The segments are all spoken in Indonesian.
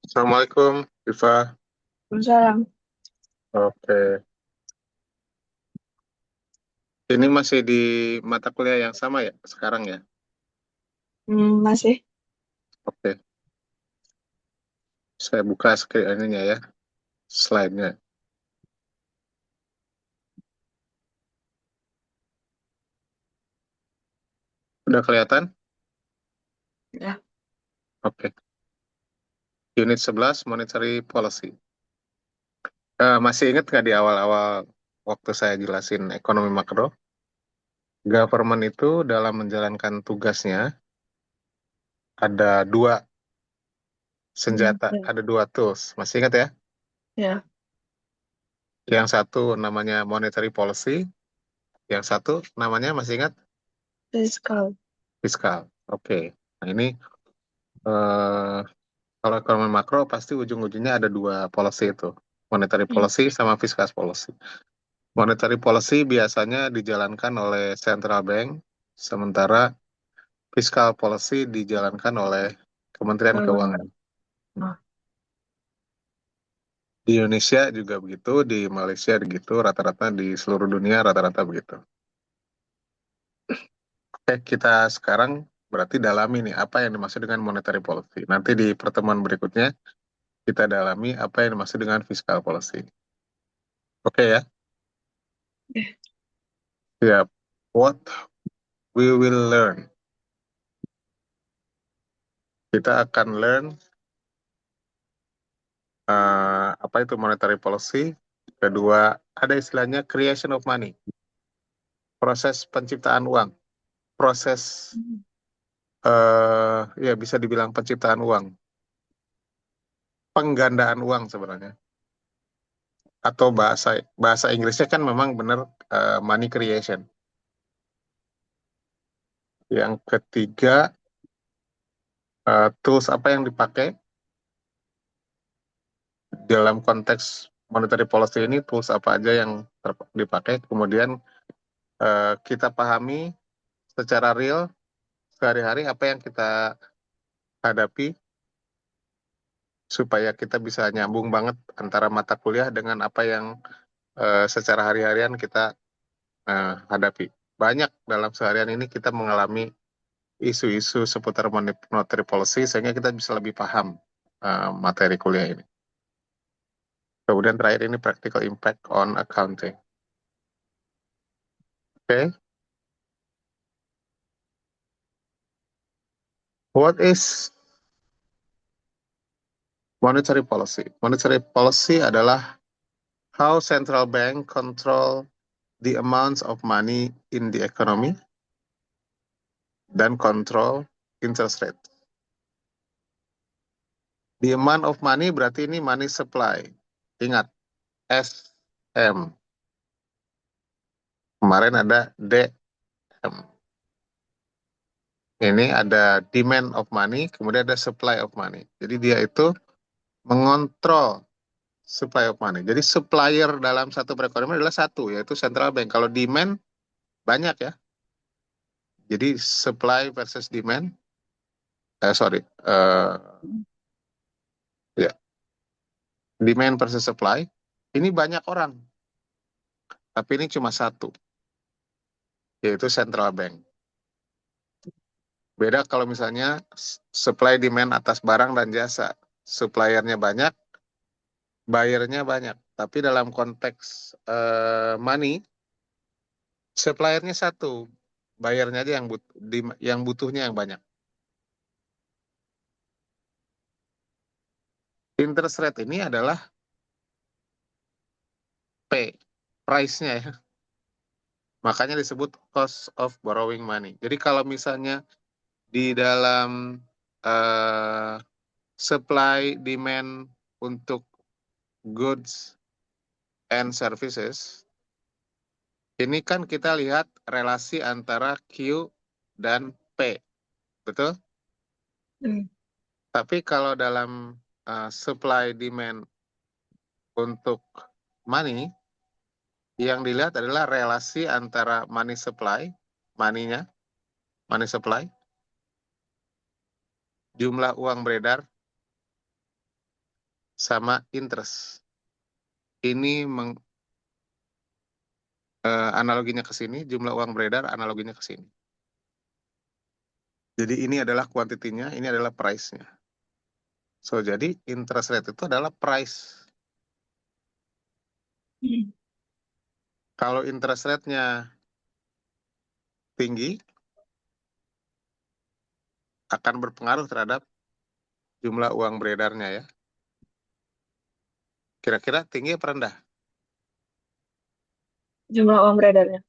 Assalamualaikum, Iva. Waalaikumsalam. Oke, ini masih di mata kuliah yang sama ya sekarang ya? Masih. Oke, saya buka screen ininya ya, slide-nya. Udah kelihatan? Ya. Oke. Unit 11, Monetary Policy. Masih ingat nggak di awal-awal waktu saya jelasin ekonomi makro? Government itu dalam menjalankan tugasnya ada dua senjata, Ya. ada dua tools. Masih ingat ya? Ya. Yang satu namanya monetary policy, yang satu namanya masih ingat? Fiskal. Fiskal. Oke. Nah ini eh, kalau ekonomi makro pasti ujung-ujungnya ada dua policy itu, monetary Hmm. policy sama fiscal policy. Monetary policy biasanya dijalankan oleh central bank, sementara fiscal policy dijalankan oleh Kementerian Kalau Keuangan. oh, Di Indonesia juga begitu, di Malaysia begitu, rata-rata di seluruh dunia rata-rata begitu. Oke, kita sekarang berarti dalami nih apa yang dimaksud dengan monetary policy. Nanti di pertemuan berikutnya kita dalami apa yang dimaksud dengan fiscal policy. Oke ya? eh, Ya. What we will learn. Kita akan learn apa itu monetary policy. Kedua, ada istilahnya creation of money, proses penciptaan uang, proses ya bisa dibilang penciptaan uang, penggandaan uang sebenarnya. Atau bahasa bahasa Inggrisnya kan memang benar money creation. Yang ketiga, tools apa yang dipakai dalam konteks monetary policy ini, tools apa aja yang dipakai. Kemudian kita pahami secara real sehari-hari apa yang kita hadapi supaya kita bisa nyambung banget antara mata kuliah dengan apa yang secara hari-harian kita hadapi. Banyak dalam seharian ini kita mengalami isu-isu seputar monetary policy sehingga kita bisa lebih paham materi kuliah ini. Kemudian terakhir ini practical impact on accounting. Oke, what is monetary policy? Monetary policy adalah how central bank control the amounts of money in the economy dan control interest rate. The amount of money berarti ini money supply. Ingat, SM. Kemarin ada DM. Ini ada demand of money, kemudian ada supply of money. Jadi dia itu mengontrol supply of money. Jadi supplier dalam satu perekonomian adalah satu, yaitu central bank. Kalau demand banyak ya. Jadi supply versus demand. Sorry. Ya, demand versus supply. Ini banyak orang, tapi ini cuma satu, yaitu central bank. Beda kalau misalnya supply demand atas barang dan jasa. Suppliernya banyak, buyernya banyak. Tapi dalam konteks money, suppliernya satu, buyernya aja yang butuhnya yang banyak. Interest rate ini adalah P, price-nya ya. Makanya disebut cost of borrowing money. Jadi kalau misalnya di dalam eh, supply demand untuk goods and services, ini kan kita lihat relasi antara Q dan P, betul? hmm, Tapi kalau dalam supply demand untuk money, yang dilihat adalah relasi antara money supply, money-nya, money supply, jumlah uang beredar, sama interest. Ini analoginya ke sini, jumlah uang beredar analoginya ke sini. Jadi ini adalah kuantitinya, ini adalah price-nya. So, jadi interest rate itu adalah price. Hmm. Kalau interest rate-nya tinggi, akan berpengaruh terhadap jumlah uang beredarnya ya. Kira-kira tinggi apa rendah? Jumlah uang beredarnya.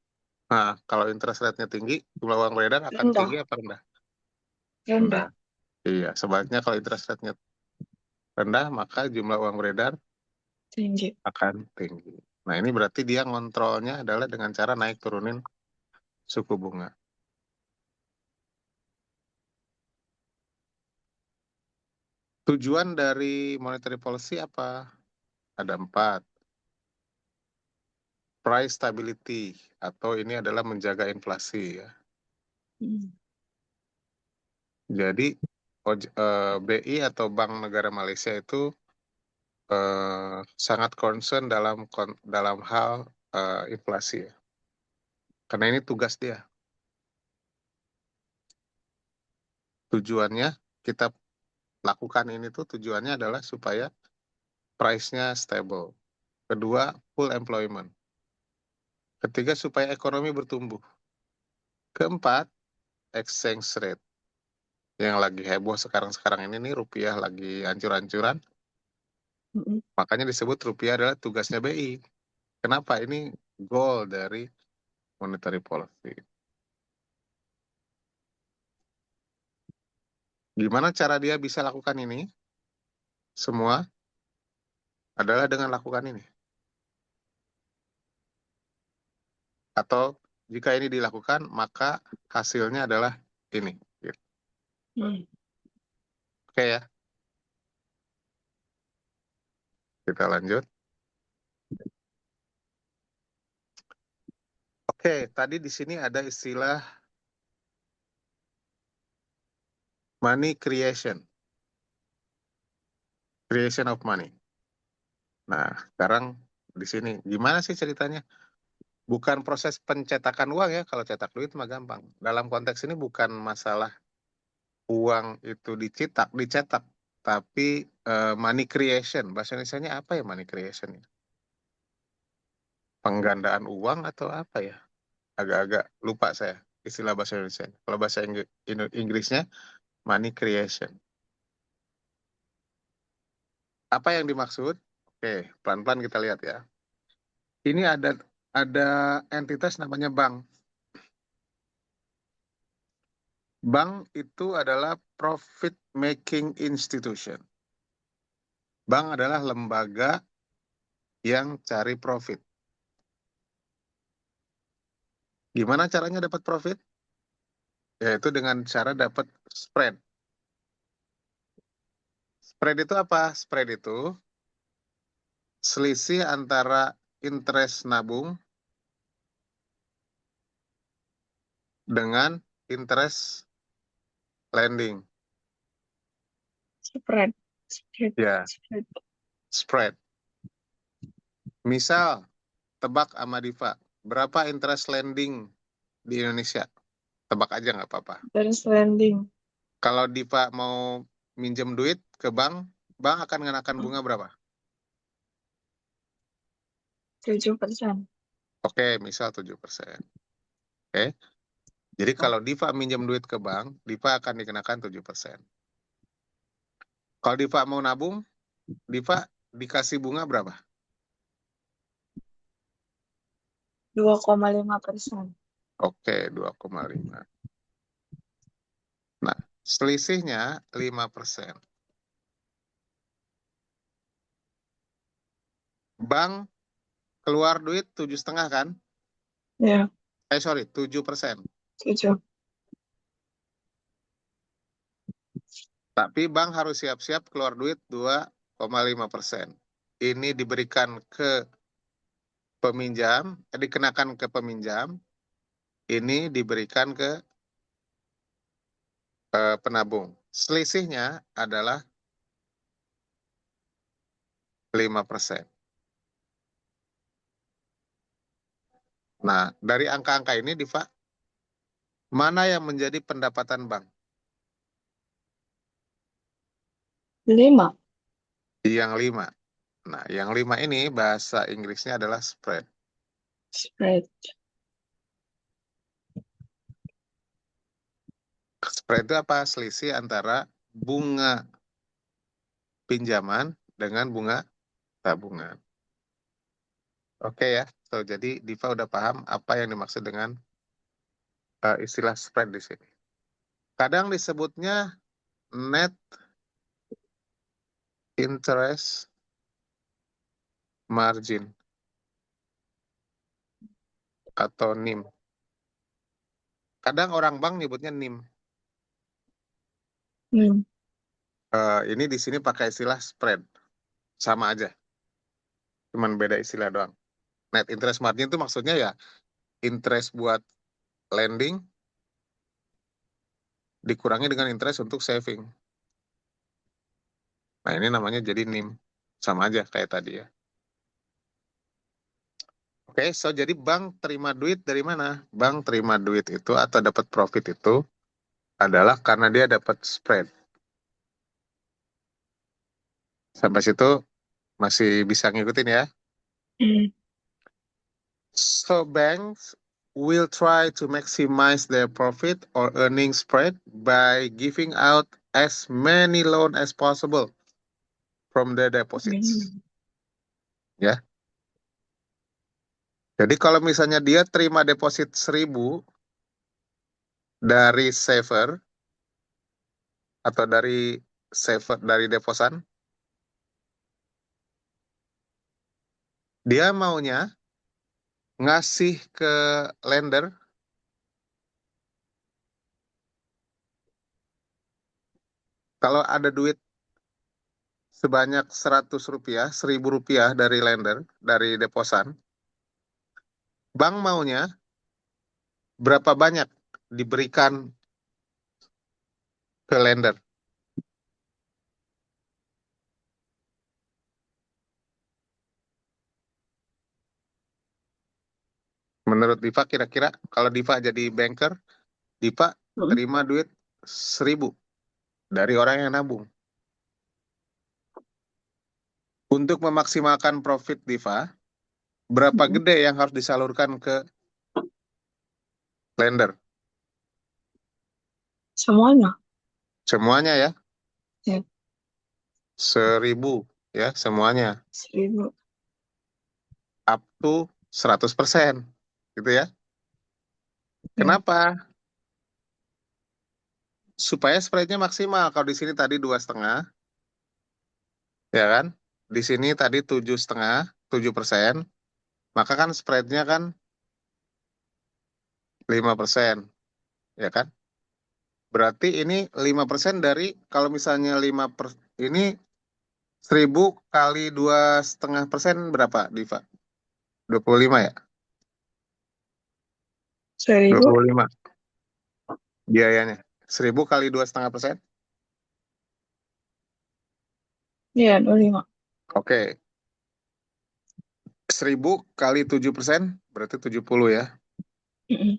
Nah, kalau interest rate-nya tinggi, jumlah uang beredar akan tinggi Rendah. apa rendah? Rendah. Rendah. Iya, sebaliknya kalau interest rate-nya rendah, maka jumlah uang beredar Tinggi. akan tinggi. Nah, ini berarti dia ngontrolnya adalah dengan cara naik turunin suku bunga. Tujuan dari monetary policy apa? Ada 4. Price stability, atau ini adalah menjaga inflasi ya. Hmm. Jadi, BI atau Bank Negara Malaysia itu sangat concern dalam hal inflasi ya. Karena ini tugas dia. Tujuannya kita lakukan ini tuh tujuannya adalah supaya price-nya stable. Kedua, full employment. Ketiga, supaya ekonomi bertumbuh. Keempat, exchange rate. Yang lagi heboh sekarang-sekarang ini nih, rupiah lagi hancur-hancuran. Hmm. Makanya disebut rupiah adalah tugasnya BI. Kenapa? Ini goal dari monetary policy. Gimana cara dia bisa lakukan ini? Semua adalah dengan lakukan ini. Atau jika ini dilakukan, maka hasilnya adalah ini. Gitu. Hmm. Oke ya, kita lanjut. Oke, tadi di sini ada istilah money creation. Creation of money. Nah, sekarang di sini, gimana sih ceritanya? Bukan proses pencetakan uang ya, kalau cetak duit mah gampang. Dalam konteks ini bukan masalah uang itu dicetak, tapi money creation. Bahasa Indonesia-nya apa ya money creation? Penggandaan uang atau apa ya? Agak-agak lupa saya istilah bahasa Indonesia. Kalau bahasa Inggrisnya money creation. Apa yang dimaksud? Oke, pelan-pelan kita lihat ya. Ini ada entitas namanya bank. Bank itu adalah profit making institution. Bank adalah lembaga yang cari profit. Gimana caranya dapat profit? Yaitu dengan cara dapat spread. Spread itu apa? Spread itu selisih antara interest nabung dengan interest lending. Spread. Spread. Ya, Spread. spread. Misal, tebak sama Diva, berapa interest lending di Indonesia? Tebak aja nggak apa-apa. Terus landing. Kalau Diva mau minjem duit ke bank, bank akan mengenakan Hmm. bunga berapa? 7%. Oke, misal 7%. Oke, jadi Oh, kalau Diva minjem duit ke bank, Diva akan dikenakan 7%. Kalau Diva mau nabung, Diva dikasih bunga berapa? 2,5%. Oke, 2,5. Nah, selisihnya 5%. Bank keluar duit 7,5 kan? Ya, Sorry, 7%. 7. Tapi bank harus siap-siap keluar duit 2,5%. Ini diberikan ke peminjam, dikenakan ke peminjam, ini diberikan ke penabung. Selisihnya adalah 5%. Nah, dari angka-angka ini, Diva, mana yang menjadi pendapatan bank? 5. Yang 5. Nah, yang 5 ini bahasa Inggrisnya adalah spread. Spread. Spread itu apa? Selisih antara bunga pinjaman dengan bunga tabungan. Oke ya. So, jadi Diva udah paham apa yang dimaksud dengan istilah spread di sini. Kadang disebutnya net interest margin atau NIM. Kadang orang bank nyebutnya NIM. Hmm. Ini di sini pakai istilah spread. Sama aja. Cuman beda istilah doang. Net interest margin itu maksudnya ya interest buat lending dikurangi dengan interest untuk saving. Nah, ini namanya jadi NIM. Sama aja kayak tadi ya. Oke, so jadi bank terima duit dari mana? Bank terima duit itu atau dapat profit itu adalah karena dia dapat spread. Sampai situ masih bisa ngikutin ya. Hmm. So banks will try to maximize their profit or earning spread by giving out as many loan as possible from their deposits. Hmm. Ya. Jadi kalau misalnya dia terima deposit 1.000 dari saver atau dari saver dari deposan, dia maunya ngasih ke lender kalau ada duit sebanyak 100 rupiah, 1.000 rupiah dari lender, dari deposan, bank maunya berapa banyak diberikan ke lender. Menurut Diva kira-kira kalau Diva jadi banker, Diva Hmm. terima duit 1.000 dari orang yang nabung. Untuk memaksimalkan profit Diva, berapa Hmm. gede yang harus disalurkan ke lender? Semuanya. Semuanya ya, Ya. 1.000 ya semuanya. 1.000. Up to 100%. Gitu ya. Ya. Kenapa? Supaya spreadnya maksimal. Kalau di sini tadi 2,5, ya kan? Di sini tadi 7,5, 7%. Maka kan spreadnya kan 5%, ya kan? Berarti ini 5% dari, kalau misalnya ini 1.000 kali 2,5% berapa, Diva? 25 ya? 1.000. 25 biayanya. 1.000 kali 2,5%. Ya, 25. Oke. 1.000 kali 7% berarti 70 ya. Hmm.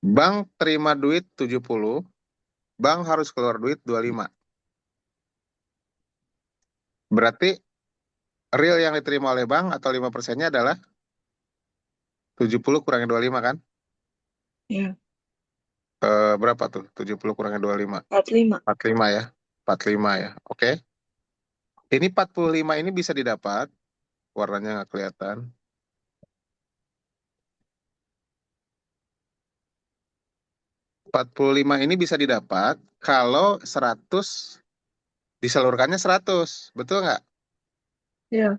Bank terima duit 70, bank harus keluar duit 25. Berarti real yang diterima oleh bank atau 5%-nya adalah 70 kurangi 25 kan? Ya. Berapa tuh? 70 kurangi 25. 45. 45 ya. 45 ya. Oke. Ini 45 ini bisa didapat. Warnanya nggak kelihatan. 45 ini bisa didapat kalau 100 disalurkannya 100. Betul nggak? Ya.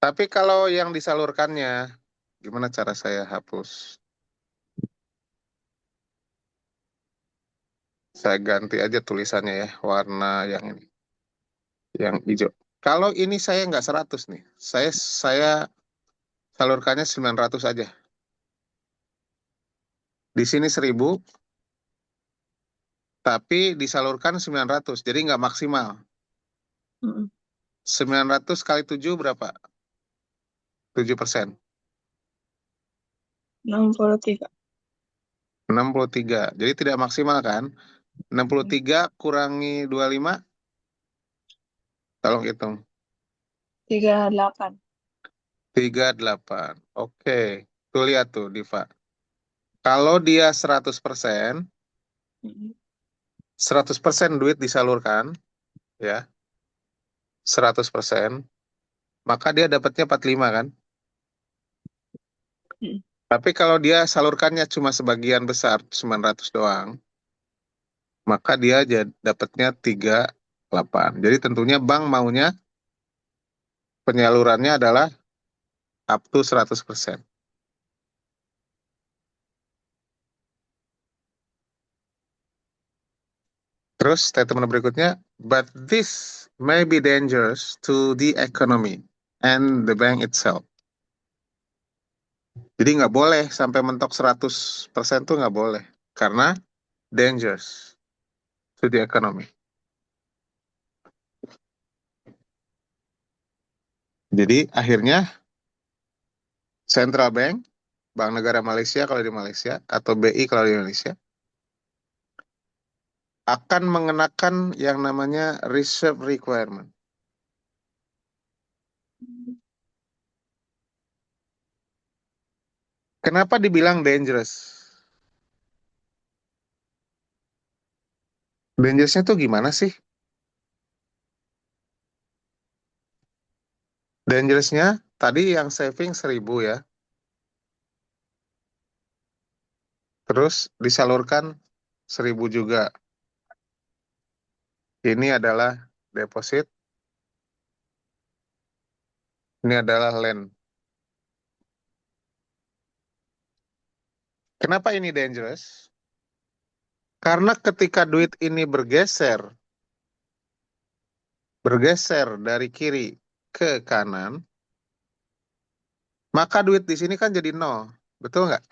Tapi kalau yang disalurkannya, gimana cara saya hapus? Saya ganti aja tulisannya ya, warna yang ini, yang hijau. Kalau ini saya nggak 100 nih, saya salurkannya 900 aja. Di sini 1.000, tapi disalurkan 900, jadi nggak maksimal. Mm-mm. 900 kali 7 berapa? 7%. 63. 63. Jadi tidak maksimal kan? 63 kurangi 25, tolong hitung. 38. 38. Oke. Tuh lihat tuh, Diva. Kalau dia 100%, Mm-mm. 100% duit disalurkan, ya, 100%, maka dia dapatnya 45 kan? Mm-mm. Tapi kalau dia salurkannya cuma sebagian besar, 900 doang, maka dia dapatnya 38. Jadi tentunya bank maunya penyalurannya adalah up to 100%. Terus statement berikutnya, but this may be dangerous to the economy and the bank itself. Jadi nggak boleh sampai mentok 100% tuh nggak boleh. Karena dangerous to the economy. Jadi akhirnya Central Bank, Bank Negara Malaysia kalau di Malaysia, atau BI kalau di Indonesia, akan mengenakan yang namanya reserve requirement. Kenapa dibilang dangerous? Dangerousnya tuh gimana sih? Dangerousnya tadi yang saving 1.000 ya, terus disalurkan 1.000 juga. Ini adalah deposit, ini adalah lend. Kenapa ini dangerous? Karena ketika duit ini bergeser dari kiri ke kanan, maka duit di sini kan jadi nol. Betul nggak?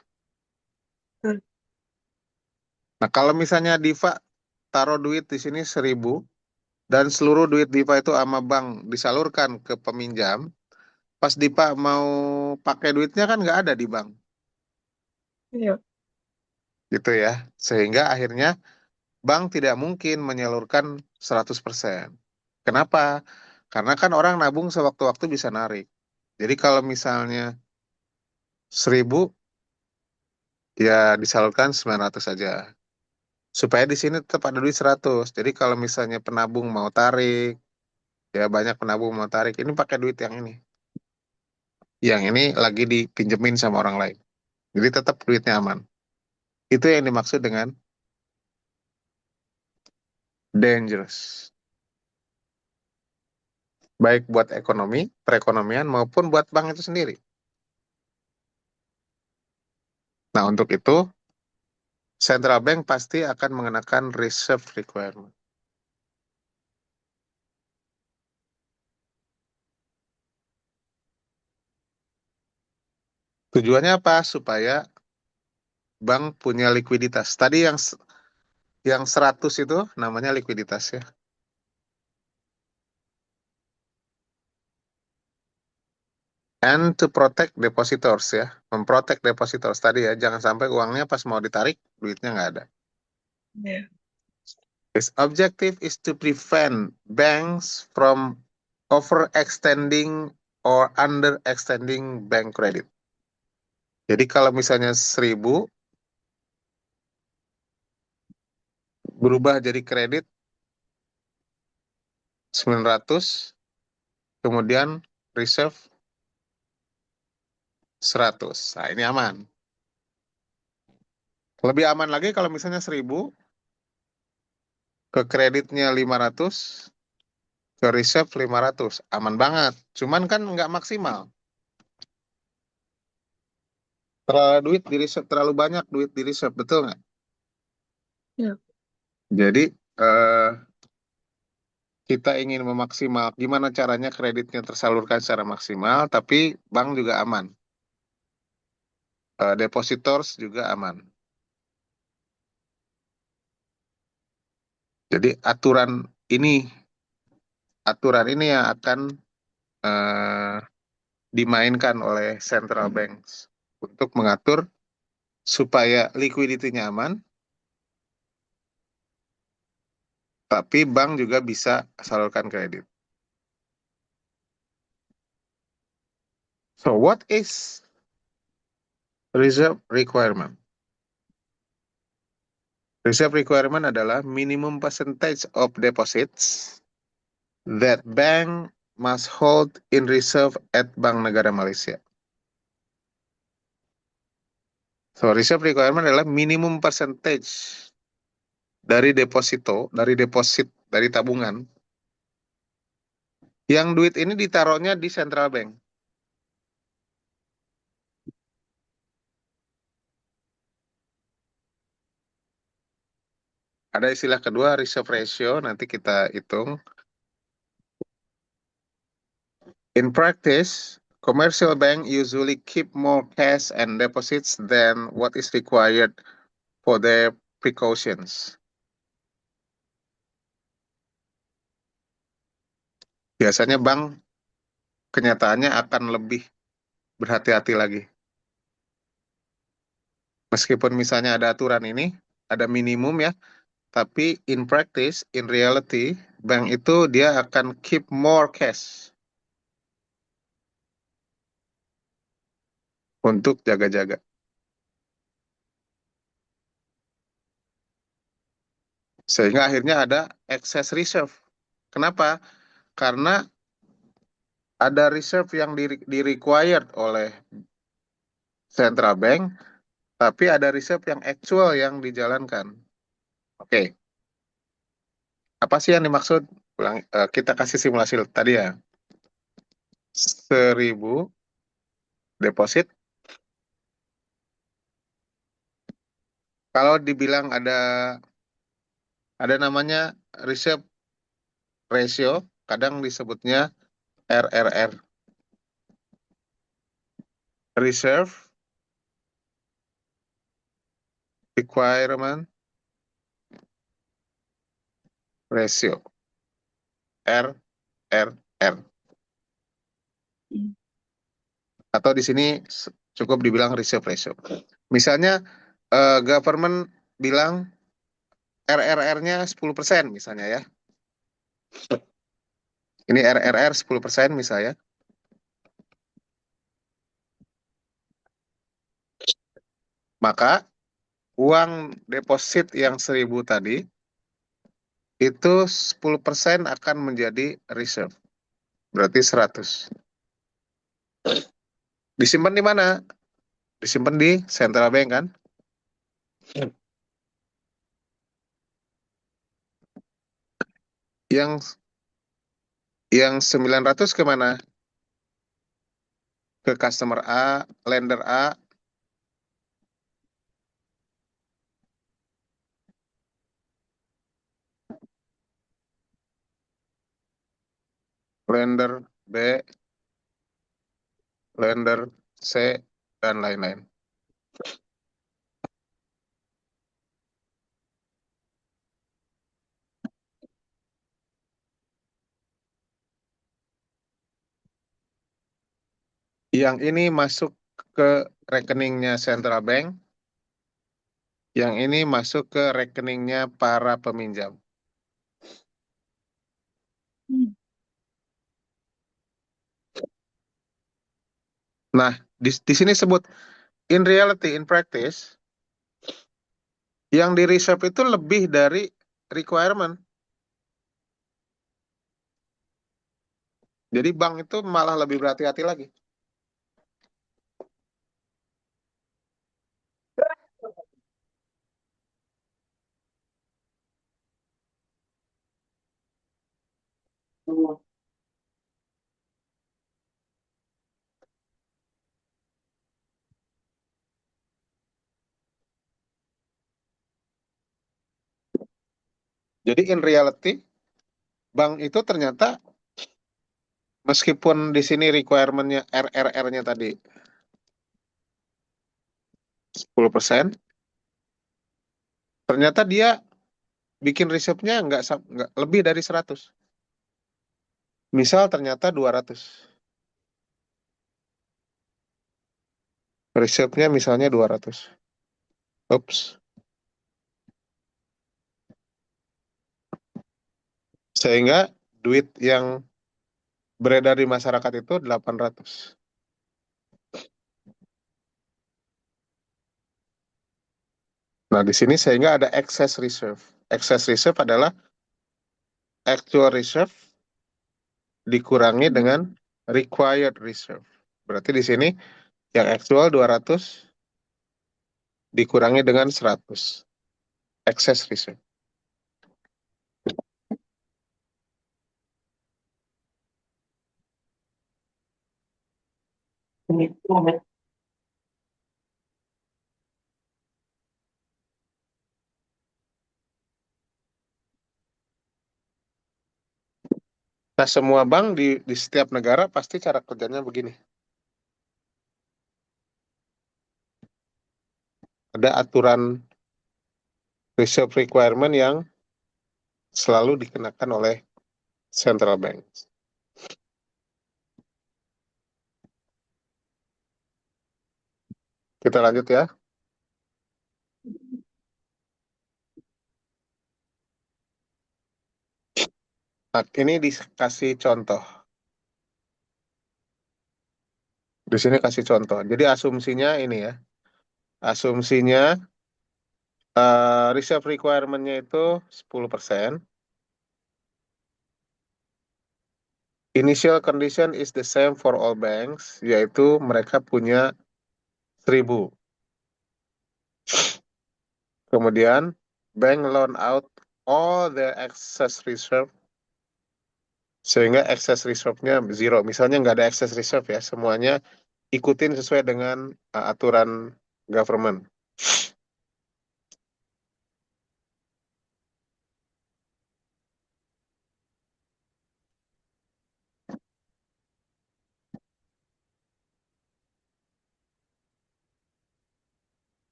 Betul. Nah, kalau misalnya Diva taruh duit di sini 1.000, dan seluruh duit Diva itu sama bank disalurkan ke peminjam, pas Diva mau pakai duitnya kan nggak ada di bank. Iya. Gitu ya. Sehingga akhirnya bank tidak mungkin menyalurkan 100%. Kenapa? Karena kan orang nabung sewaktu-waktu bisa narik. Jadi kalau misalnya 1.000, ya disalurkan 900 saja. Supaya di sini tetap ada duit 100. Jadi kalau misalnya penabung mau tarik, ya banyak penabung mau tarik, ini pakai duit yang ini. Yang ini lagi dipinjemin sama orang lain. Jadi tetap duitnya aman. Itu yang dimaksud dengan dangerous. Baik buat ekonomi, perekonomian, maupun buat bank itu sendiri. Nah, untuk itu, Central Bank pasti akan mengenakan reserve requirement. Tujuannya apa? Supaya bank punya likuiditas. Tadi yang 100 itu namanya likuiditas ya. And to protect depositors ya. Memprotect depositors tadi ya. Jangan sampai uangnya pas mau ditarik, duitnya nggak ada. Iya. Its objective is to prevent banks from overextending or underextending bank credit. Jadi kalau misalnya 1.000 berubah jadi kredit 900, kemudian reserve 100. Nah, ini aman. Lebih aman lagi kalau misalnya 1.000 ke kreditnya 500, ke reserve 500. Aman banget. Cuman kan nggak maksimal. Terlalu banyak duit di reserve, betul nggak? Iya. Jadi eh, kita ingin memaksimal gimana caranya kreditnya tersalurkan secara maksimal, tapi bank juga aman. Depositors juga aman. Jadi aturan ini aturan ini yang akan eh, dimainkan oleh central banks untuk mengatur supaya liquidity-nya aman, tapi bank juga bisa salurkan kredit. So, what is reserve requirement? Reserve requirement adalah minimum percentage of deposits that bank must hold in reserve at Bank Negara Malaysia. So, reserve requirement adalah minimum percentage dari deposito, dari tabungan, yang duit ini ditaruhnya di central bank. Ada istilah kedua, reserve ratio, nanti kita hitung. In practice, commercial bank usually keep more cash and deposits than what is required for their precautions. Biasanya bank kenyataannya akan lebih berhati-hati lagi. Meskipun misalnya ada aturan ini, ada minimum ya, tapi in practice, in reality, bank itu dia akan keep more cash untuk jaga-jaga. Sehingga akhirnya ada excess reserve. Kenapa? Karena ada reserve yang di-required oleh central bank, tapi ada reserve yang actual yang dijalankan. Oke, apa sih yang dimaksud? Kita kasih simulasi tadi ya. 1.000 deposit. Kalau dibilang ada namanya reserve ratio, kadang disebutnya RRR. Reserve Requirement Ratio. RRR. Hmm. Atau di sini cukup dibilang reserve ratio. Misalnya government bilang RRR-nya 10% misalnya ya. Ini RRR 10% misalnya. Maka uang deposit yang 1.000 tadi itu 10% akan menjadi reserve. Berarti 100. Disimpan di mana? Disimpan di central bank kan? Yang 900 kemana? Ke customer A, lender A, lender B, lender C, dan lain-lain. Yang ini masuk ke rekeningnya central bank, yang ini masuk ke rekeningnya para peminjam. Hmm. Nah, di sini sebut in reality, in practice, yang di reserve itu lebih dari requirement. Jadi bank itu malah lebih berhati-hati lagi. Jadi in reality, bank itu ternyata meskipun di sini requirement-nya RRR-nya tadi 10%, ternyata dia bikin reserve-nya nggak lebih dari 100. Misal ternyata 200. Reserve-nya misalnya 200. Ups. Sehingga duit yang beredar di masyarakat itu 800. Nah, di sini sehingga ada excess reserve. Excess reserve adalah actual reserve dikurangi dengan required reserve. Berarti di sini yang actual 200 dikurangi dengan 100. Excess reserve. Nah, semua bank di setiap negara pasti cara kerjanya begini. Ada aturan reserve requirement yang selalu dikenakan oleh central bank. Kita lanjut ya. Nah, ini dikasih contoh. Di sini kasih contoh. Jadi asumsinya ini ya. Asumsinya reserve requirement-nya itu 10%. Initial condition is the same for all banks, yaitu mereka punya 1.000. Kemudian, bank loan out all their excess reserve, sehingga excess reserve-nya zero. Misalnya nggak ada excess reserve ya, semuanya ikutin sesuai dengan aturan government.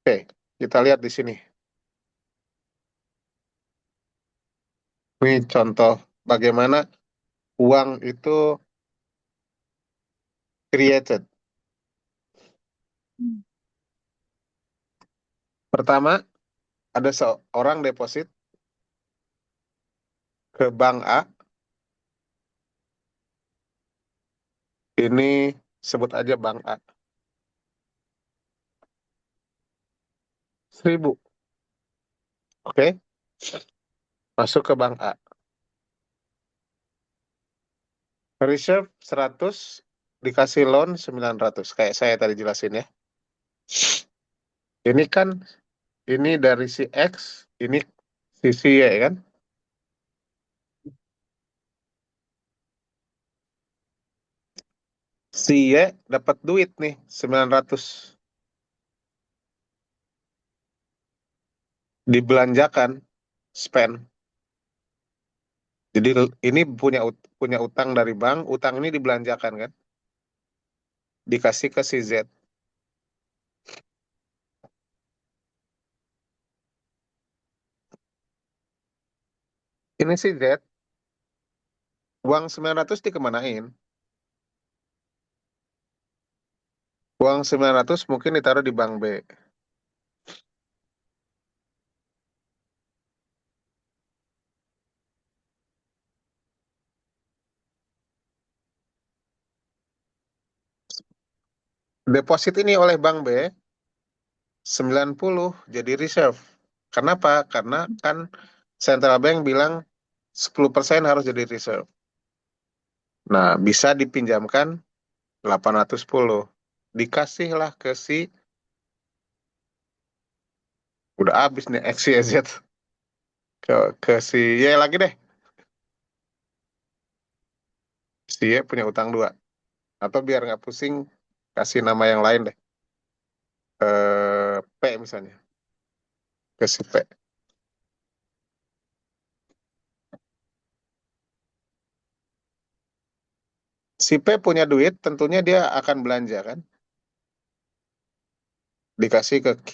Oke, kita lihat di sini. Ini contoh bagaimana uang itu created. Hmm. Pertama, ada seorang deposit ke bank A. Ini sebut aja bank A. 1.000. Oke, masuk ke bank A. Reserve 100, dikasih loan 900. Kayak saya tadi jelasin ya. Ini kan, ini dari si X, ini si Y kan. Si Y dapat duit nih, 900. Dibelanjakan, spend. Jadi ini punya utang dari bank, utang ini dibelanjakan kan. Dikasih ke si Z. Ini si Z, uang 900 dikemanain? Uang 900 mungkin ditaruh di bank B. Deposit ini oleh bank B 90 jadi reserve. Kenapa? Karena kan central bank bilang 10% harus jadi reserve. Nah, bisa dipinjamkan 810. Dikasihlah ke si, udah habis nih X, Y, Z. Ke si Y lagi deh. Si Y punya utang 2. Atau biar nggak pusing, kasih nama yang lain deh. P misalnya. Ke si P. Si P punya duit, tentunya dia akan belanja kan. Dikasih ke Q.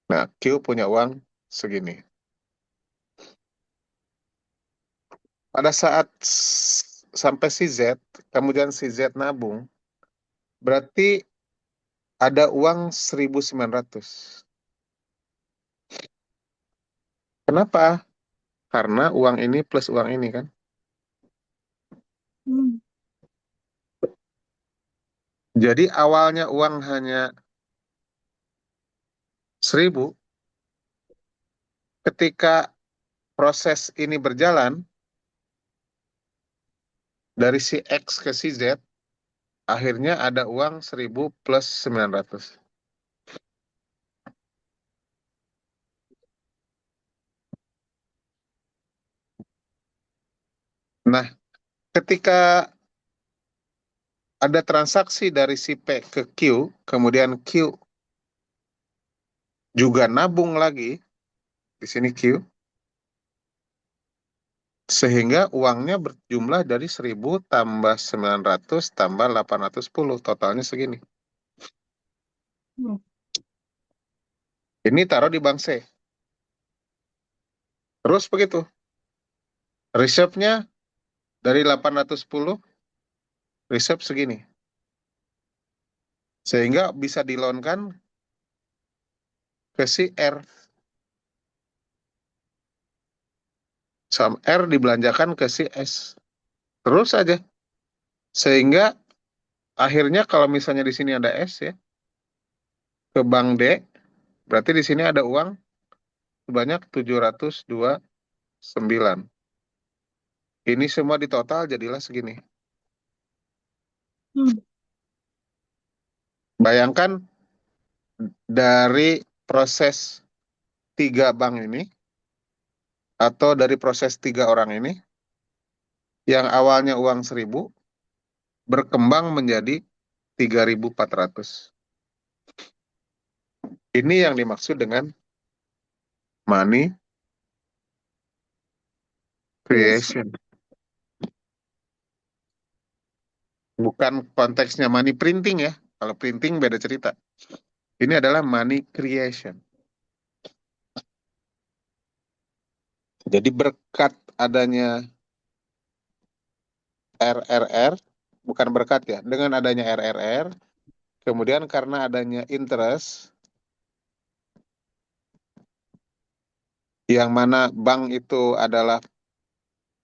Nah, Q punya uang segini. pada saat sampai si Z, kemudian si Z nabung, berarti ada uang 1.900. Kenapa? Karena uang ini plus uang ini kan. Hmm. Jadi awalnya uang hanya 1.000, ketika proses ini berjalan, dari si X ke si Z, akhirnya ada uang 1.000 plus 900. Nah, ketika ada transaksi dari si P ke Q, kemudian Q juga nabung lagi, di sini Q, sehingga uangnya berjumlah dari 1.000 tambah 900 tambah 810, totalnya segini. Hmm. Ini taruh di bank C. Terus begitu. Reserve-nya dari 810, reserve segini. Sehingga bisa dilonkan ke si R. Saham R dibelanjakan ke si S. Terus aja. Sehingga akhirnya kalau misalnya di sini ada S ya, ke bank D, berarti di sini ada uang sebanyak 729. Ini semua di total jadilah segini. Hmm. Bayangkan dari proses tiga bank ini, atau dari proses tiga orang ini, yang awalnya uang 1.000, berkembang menjadi 3.400. Ini yang dimaksud dengan money Yes. creation. Bukan konteksnya money printing ya. Kalau printing beda cerita. Ini adalah money creation. Jadi berkat adanya RRR, bukan berkat ya, dengan adanya RRR, kemudian karena adanya interest, yang mana bank itu adalah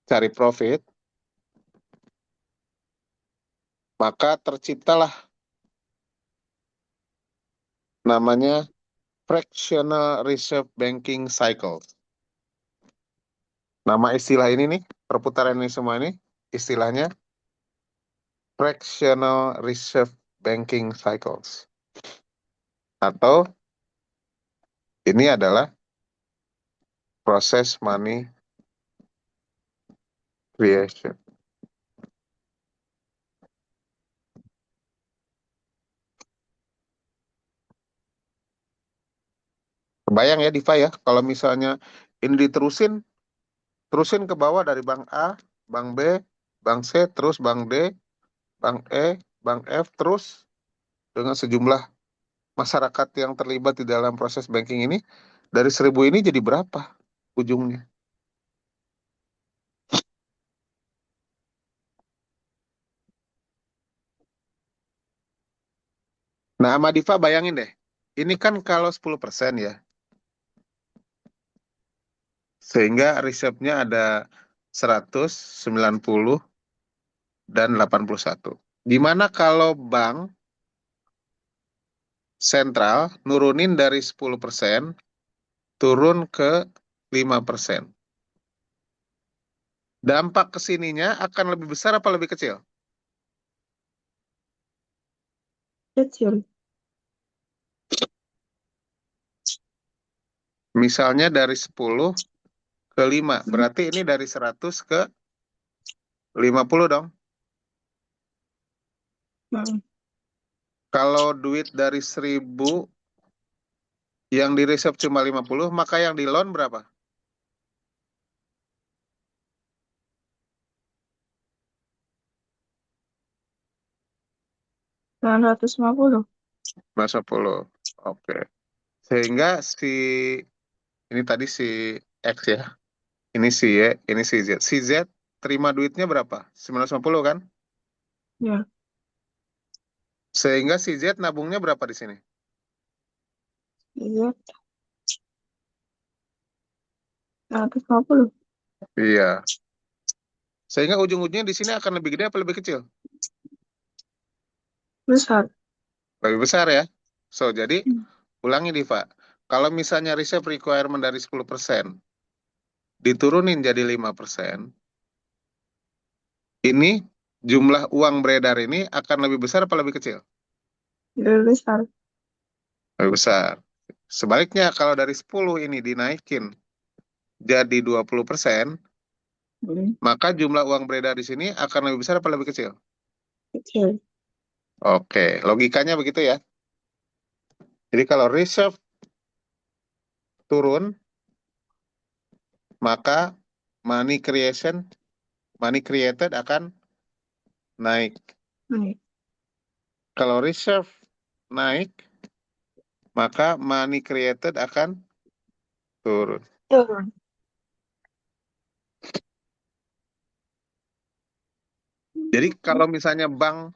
cari profit, maka terciptalah namanya fractional reserve banking cycle. Nama istilah ini nih, perputaran ini semua ini, istilahnya fractional reserve banking cycles. Atau ini adalah proses money creation. Kebayang ya Diva ya, kalau misalnya ini diterusin, terusin ke bawah dari bank A, bank B, bank C, terus bank D, bank E, bank F, terus dengan sejumlah masyarakat yang terlibat di dalam proses banking ini, dari 1.000 ini jadi berapa ujungnya? Nah, sama Diva bayangin deh, ini kan kalau 10% ya, sehingga reserve-nya ada 100, 90, dan 81. Gimana kalau bank sentral nurunin dari 10% turun ke 5%? Dampak kesininya akan lebih besar apa lebih kecil? Kecil. Misalnya dari 10 ke 5, berarti ini dari 100 ke 50 dong. Hmm. Kalau duit dari 1.000 yang di reserve cuma 50, maka yang di loan berapa? 950. 50. Oke. Sehingga si, ini tadi si X ya, ini si Y, ini si Z. Si Z terima duitnya berapa? 950 kan? Ya. Sehingga si Z nabungnya berapa di sini? Iya. 150. Iya. Sehingga ujung-ujungnya di sini akan lebih gede apa lebih kecil? Besar. Lebih besar ya. So, jadi Hmm. ulangi Diva. Kalau misalnya reserve requirement dari 10% diturunin jadi 5%, ini jumlah uang beredar ini akan lebih besar apa lebih kecil? Lebih besar. Lebih besar. Sebaliknya, kalau dari 10 ini dinaikin jadi 20%, Hmm. maka jumlah uang beredar di sini akan lebih besar apa lebih kecil? Kecil. Oke, logikanya begitu ya. Jadi kalau reserve turun, maka money creation, money created akan naik. Naik. Kalau reserve naik, maka money created akan turun. Turun. Jadi kalau misalnya bank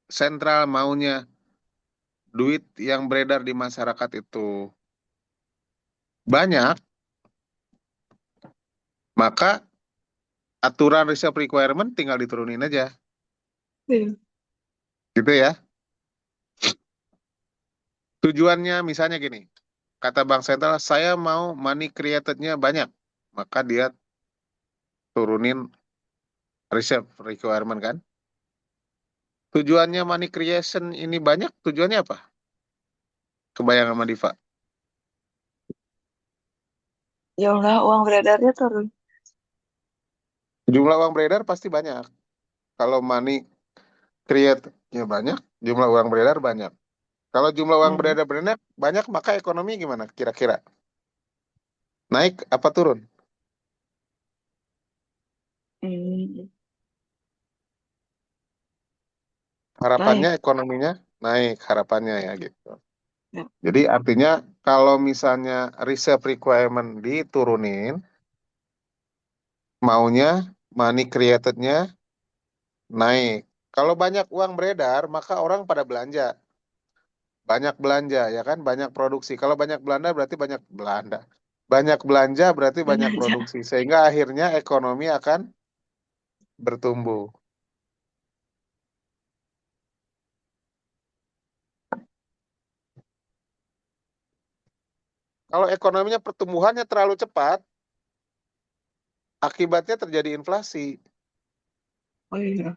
sentral maunya duit yang beredar di masyarakat itu banyak, maka aturan reserve requirement tinggal diturunin aja. Iya. Gitu ya. Tujuannya misalnya gini, kata bank sentral, saya mau money created-nya banyak. Maka dia turunin reserve requirement kan. Tujuannya money creation ini banyak, tujuannya apa? Kebayang sama Diva. Jumlah uang beredarnya turun. Jumlah uang beredar pasti banyak. Kalau money create-nya banyak, jumlah uang beredar banyak. Kalau jumlah uang Hmm. beredar banyak, banyak maka ekonomi gimana kira-kira? Naik apa turun? Hmm. Harapannya Naik. ekonominya naik, harapannya ya gitu. Ya. Jadi artinya kalau misalnya reserve requirement diturunin, maunya money created-nya naik. Kalau banyak uang beredar, maka orang pada belanja. Banyak belanja, ya kan? Banyak produksi. Kalau banyak belanja berarti banyak belanja. Banyak belanja berarti banyak Belanja. produksi. Sehingga akhirnya ekonomi akan bertumbuh. Kalau ekonominya pertumbuhannya terlalu cepat, akibatnya terjadi inflasi. Oh iya.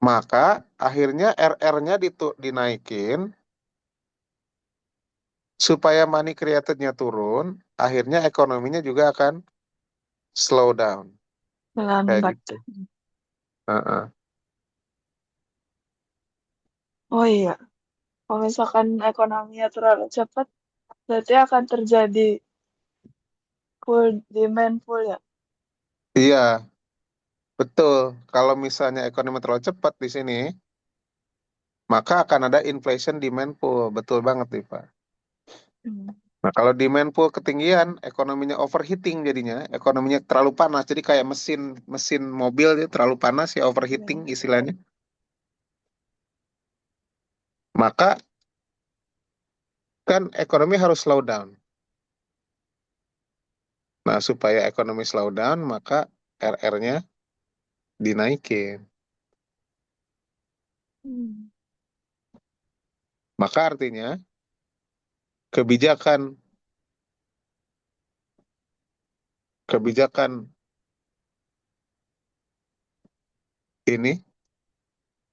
Maka akhirnya RR-nya dinaikin supaya money created-nya turun, akhirnya ekonominya juga akan slow down. Kayak Melambat. gitu. Heeh. Oh iya. Kalau misalkan ekonominya terlalu cepat, berarti akan terjadi full demand full ya. Iya, betul. Kalau misalnya ekonomi terlalu cepat di sini, maka akan ada inflation demand pull. Betul banget, nih, Pak. Hmm. Nah, kalau demand pull ketinggian, ekonominya overheating jadinya, ekonominya terlalu panas. Jadi kayak mesin mesin mobil dia terlalu panas ya overheating Ya. istilahnya. Maka kan ekonomi harus slow down. Nah, supaya ekonomi slow down, maka RR-nya dinaikin. Hmm. Maka artinya kebijakan kebijakan ini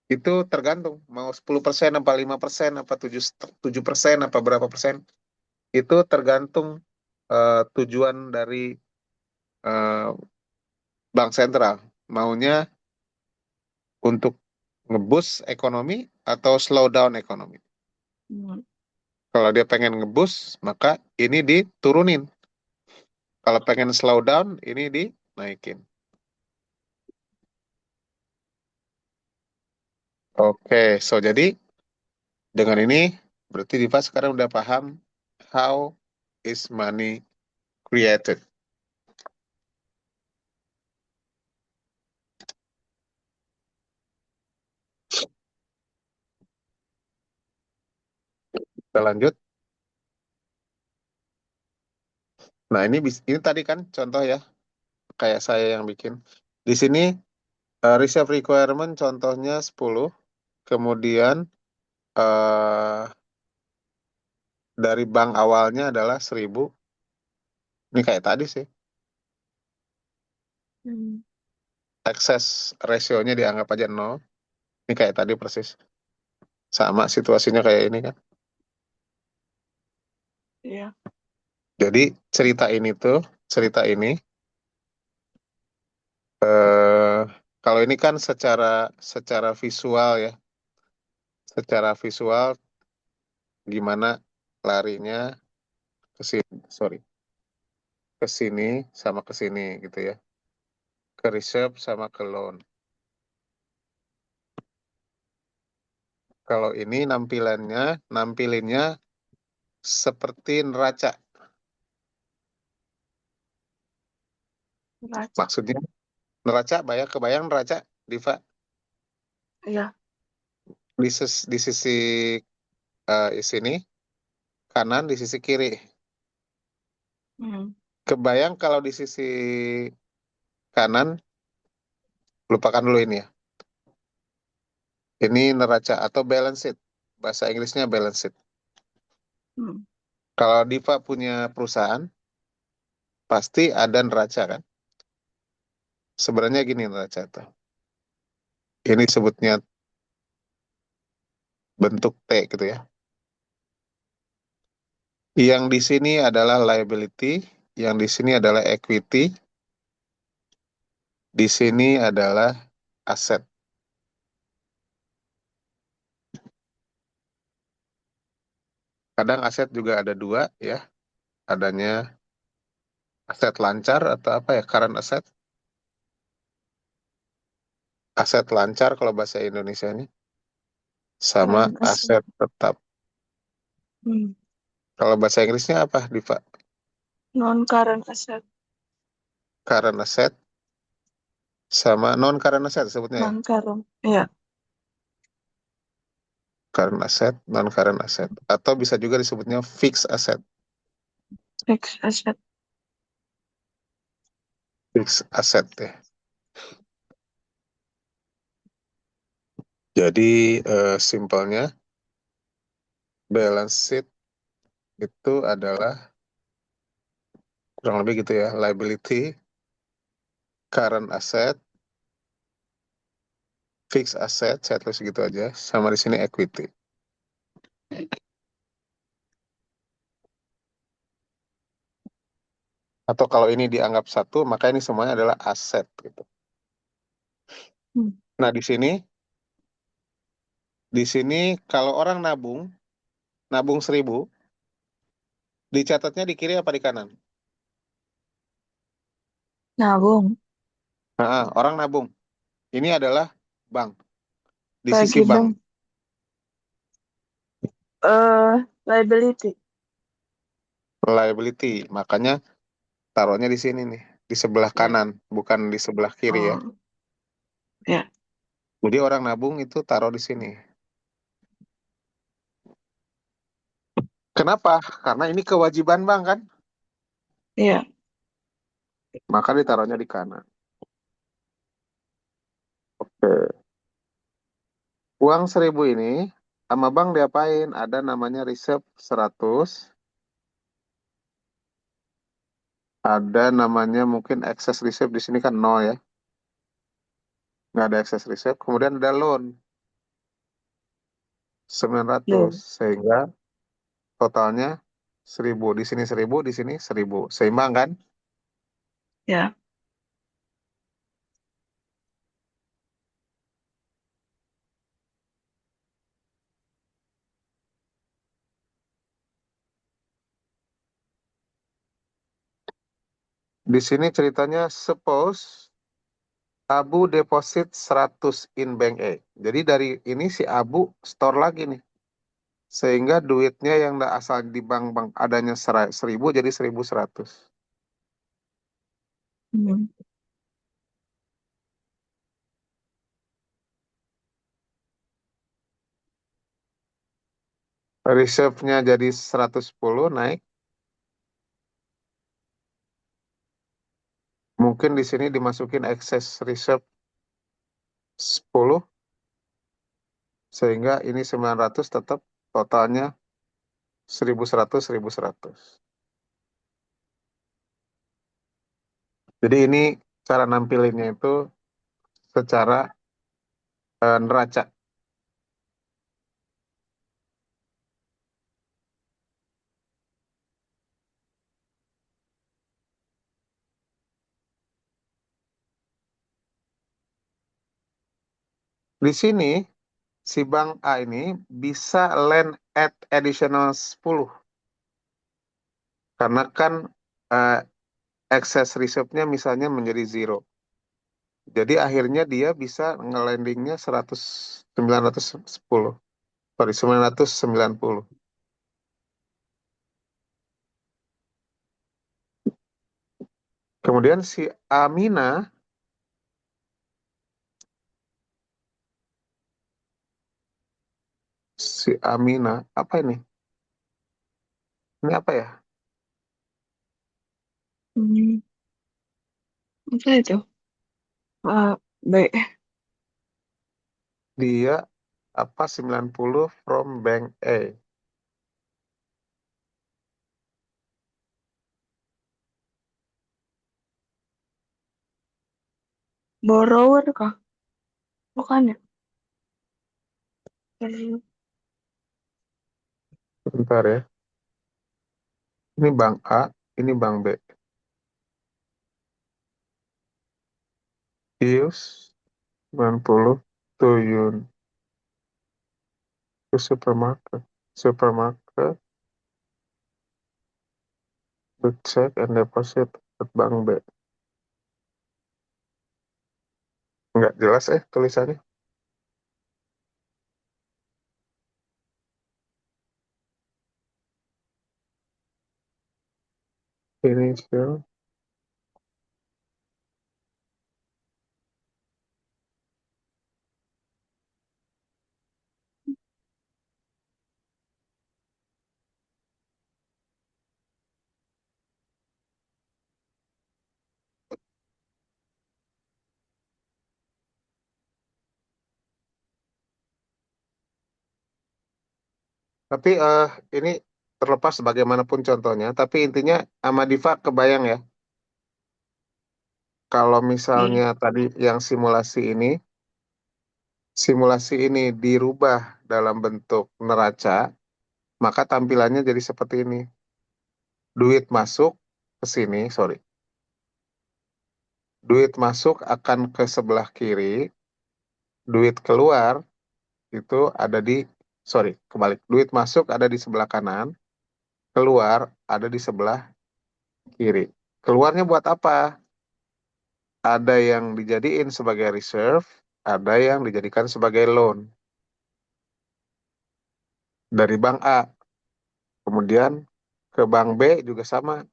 itu tergantung mau 10% apa 5% apa 7% apa berapa persen itu tergantung tujuan dari eh, bank sentral maunya untuk ngebus ekonomi atau slow down ekonomi. Hmm. Kalau dia pengen ngebus maka ini diturunin. Kalau pengen slow down ini dinaikin. Oke, so jadi dengan ini berarti Diva sekarang udah paham how is money created. Kita lanjut. Nah, ini tadi kan contoh ya, kayak saya yang bikin. Di sini reserve requirement contohnya 10, kemudian eh, dari bank awalnya adalah 1000. Ini kayak tadi sih. Hmm. Excess ratio-nya dianggap aja 0. Ini kayak tadi persis. Sama situasinya kayak ini kan. Iya. Jadi cerita ini eh kalau ini kan secara visual ya, secara visual gimana larinya ke sini, sorry, ke sini sama ke sini gitu ya, ke reserve sama ke loan. Kalau ini nampilinnya seperti neraca. Neraca. Maksudnya neraca, kebayang neraca, Diva, Iya. di sisi sini kanan, di sisi kiri. Hmm. Kebayang kalau di sisi kanan, lupakan dulu ini ya. Ini neraca atau balance sheet. Bahasa Inggrisnya balance sheet. Hmm. Kalau Diva punya perusahaan, pasti ada neraca kan? Sebenarnya gini neraca tuh. Ini sebutnya bentuk T gitu ya. Yang di sini adalah liability, yang di sini adalah equity, di sini adalah aset. Kadang aset juga ada dua ya. Adanya aset lancar atau apa ya, current asset. Aset lancar kalau bahasa Indonesianya. Sama Current asset. aset tetap. Hmm. Kalau bahasa Inggrisnya apa, Diva? Non-current asset. Current asset sama non current asset sebutnya ya. Non-current. Iya. Current asset, non current asset, atau bisa juga disebutnya fixed asset. Fixed asset. Fixed asset ya. Jadi simpelnya balance sheet itu adalah kurang lebih gitu ya, liability, current asset, fixed asset, saya tulis gitu aja, sama di sini equity. Atau kalau ini dianggap satu, maka ini semuanya adalah aset gitu. Hmm. Nah, di sini kalau orang nabung, nabung 1000, dicatatnya di kiri apa di kanan? Nabung. Nah, orang nabung. Ini adalah bank. Di sisi Bagi bank, bank. Liability. liability. Makanya taruhnya di sini nih, di sebelah Iya. kanan, bukan di sebelah kiri ya. Oh, ya. Jadi orang nabung itu taruh di sini. Kenapa? Karena ini kewajiban bank kan, Iya. maka ditaruhnya di kanan. Oke. Uang 1000 ini sama bank diapain? Ada namanya reserve 100, ada namanya mungkin excess reserve di sini kan 0 ya, nggak ada excess reserve. Kemudian ada loan 900, Loan. sehingga totalnya 1000. Di sini 1000, di sini 1000. Seimbang kan? Ya. Di sini ceritanya suppose Abu deposit 100 in bank A. Jadi dari ini si Abu store lagi nih. Sehingga duitnya yang asal di bank-bank adanya 1000 jadi 1100. Hmm. Reserve-nya jadi 110 naik. Mungkin di sini dimasukin excess reserve 10 sehingga ini 900 tetap totalnya 1100 1100. Jadi ini cara nampilinnya itu secara neraca. Di sini si bank A ini bisa lend at additional 10 karena kan eh, excess reserve-nya misalnya menjadi zero. Jadi akhirnya dia bisa ngelendingnya 910. Sorry, 990. Kemudian si Amina, si Amina, apa ini? Ini apa ya? Hmm, apa itu? B. Dia apa 90 from Bank A. Borrower kah? Bukan ya? Hmm, Bentar ya. Ini Bank A, ini Bank B. Use 90 to Yun to supermarket. Supermarket to check and deposit at Bank B. Nggak jelas tulisannya. Initial. Tapi ini terlepas bagaimanapun contohnya, tapi intinya sama Diva kebayang ya, kalau iya. misalnya tadi yang simulasi ini dirubah dalam bentuk neraca, maka tampilannya jadi seperti ini. Duit masuk ke sini, sorry. Duit masuk akan ke sebelah kiri, duit keluar itu ada di, sorry, kebalik. Duit masuk ada di sebelah kanan, keluar ada di sebelah kiri. Keluarnya buat apa? Ada yang dijadiin sebagai reserve, ada yang dijadikan sebagai loan dari bank A. Kemudian ke bank B juga sama.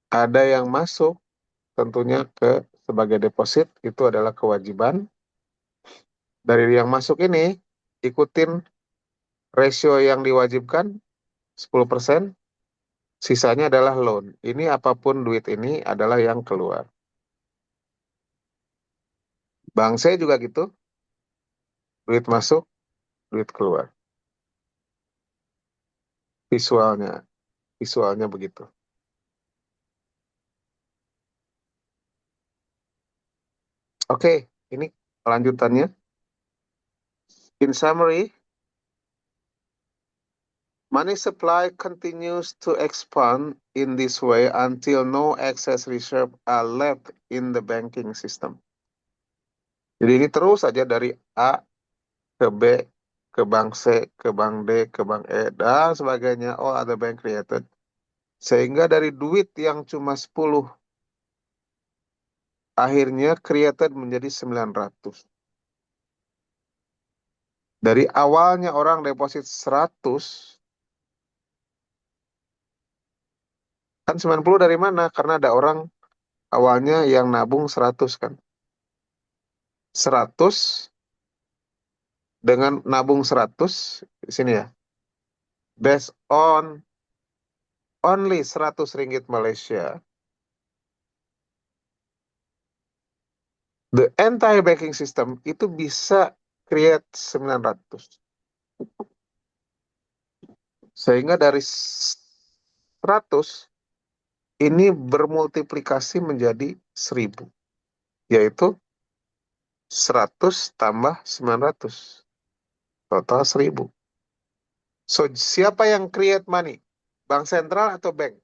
Ada yang masuk tentunya ke sebagai deposit, itu adalah kewajiban. Dari yang masuk ini, ikutin ratio yang diwajibkan 10%, sisanya adalah loan. Ini apapun duit ini adalah yang keluar. Bank C juga gitu, duit masuk, duit keluar. Visualnya, visualnya begitu. Oke, ini lanjutannya. In summary, money supply continues to expand in this way until no excess reserve are left in the banking system. Jadi ini terus saja dari A ke B, ke bank C, ke bank D, ke bank E, dan sebagainya. All other bank created. Sehingga dari duit yang cuma 10, akhirnya created menjadi 900. Dari awalnya orang deposit 100, kan 90 dari mana? Karena ada orang awalnya yang nabung 100 kan. 100 dengan nabung 100 di sini ya. Based on only 100 ringgit Malaysia, the entire banking system itu bisa create 900. Sehingga dari 100 ini bermultiplikasi menjadi 1000, yaitu 100 tambah 900, total 1000. So, siapa yang create money? Bank sentral atau bank?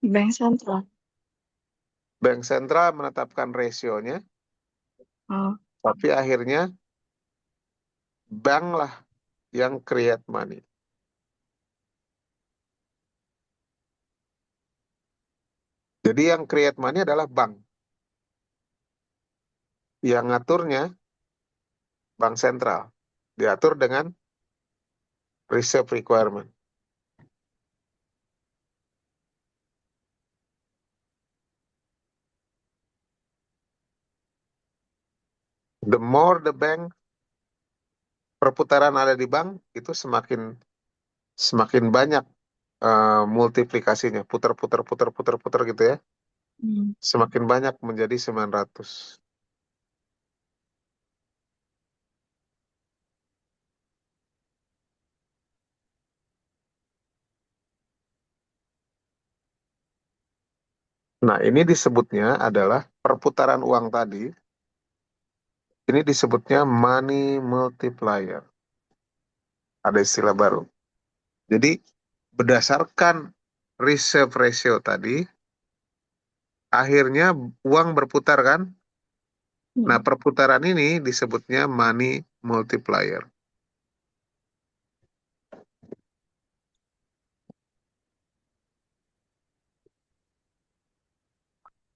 Bank sentral. Bank sentral menetapkan rasionya, Oh, tapi akhirnya bank lah yang create money. Jadi yang create money adalah bank. Yang ngaturnya bank sentral. Diatur dengan reserve requirement. The more the bank, perputaran ada di bank, itu semakin semakin banyak multiplikasinya. Putar, putar, putar, putar, putar gitu ya. hmm. Semakin banyak menjadi 900. Nah, ini disebutnya adalah perputaran uang tadi. Ini disebutnya money multiplier. Ada istilah baru. Jadi, berdasarkan reserve ratio tadi, akhirnya uang berputar kan? Nah, Hmm. perputaran ini disebutnya money multiplier.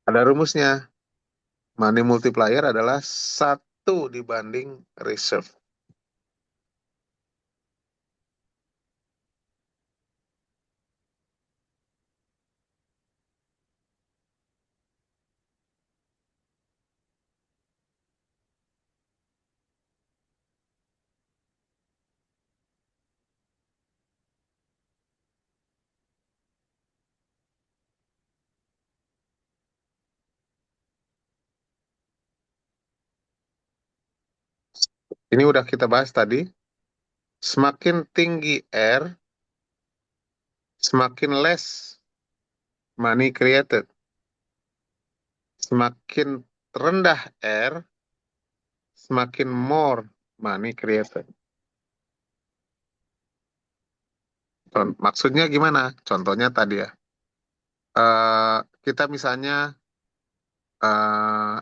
Ada rumusnya. Money multiplier adalah 1 dibanding reserve. Ini udah kita bahas tadi. Semakin tinggi R, semakin less money created. Semakin rendah R, semakin more money created. Maksudnya gimana? Contohnya tadi ya. Kita misalnya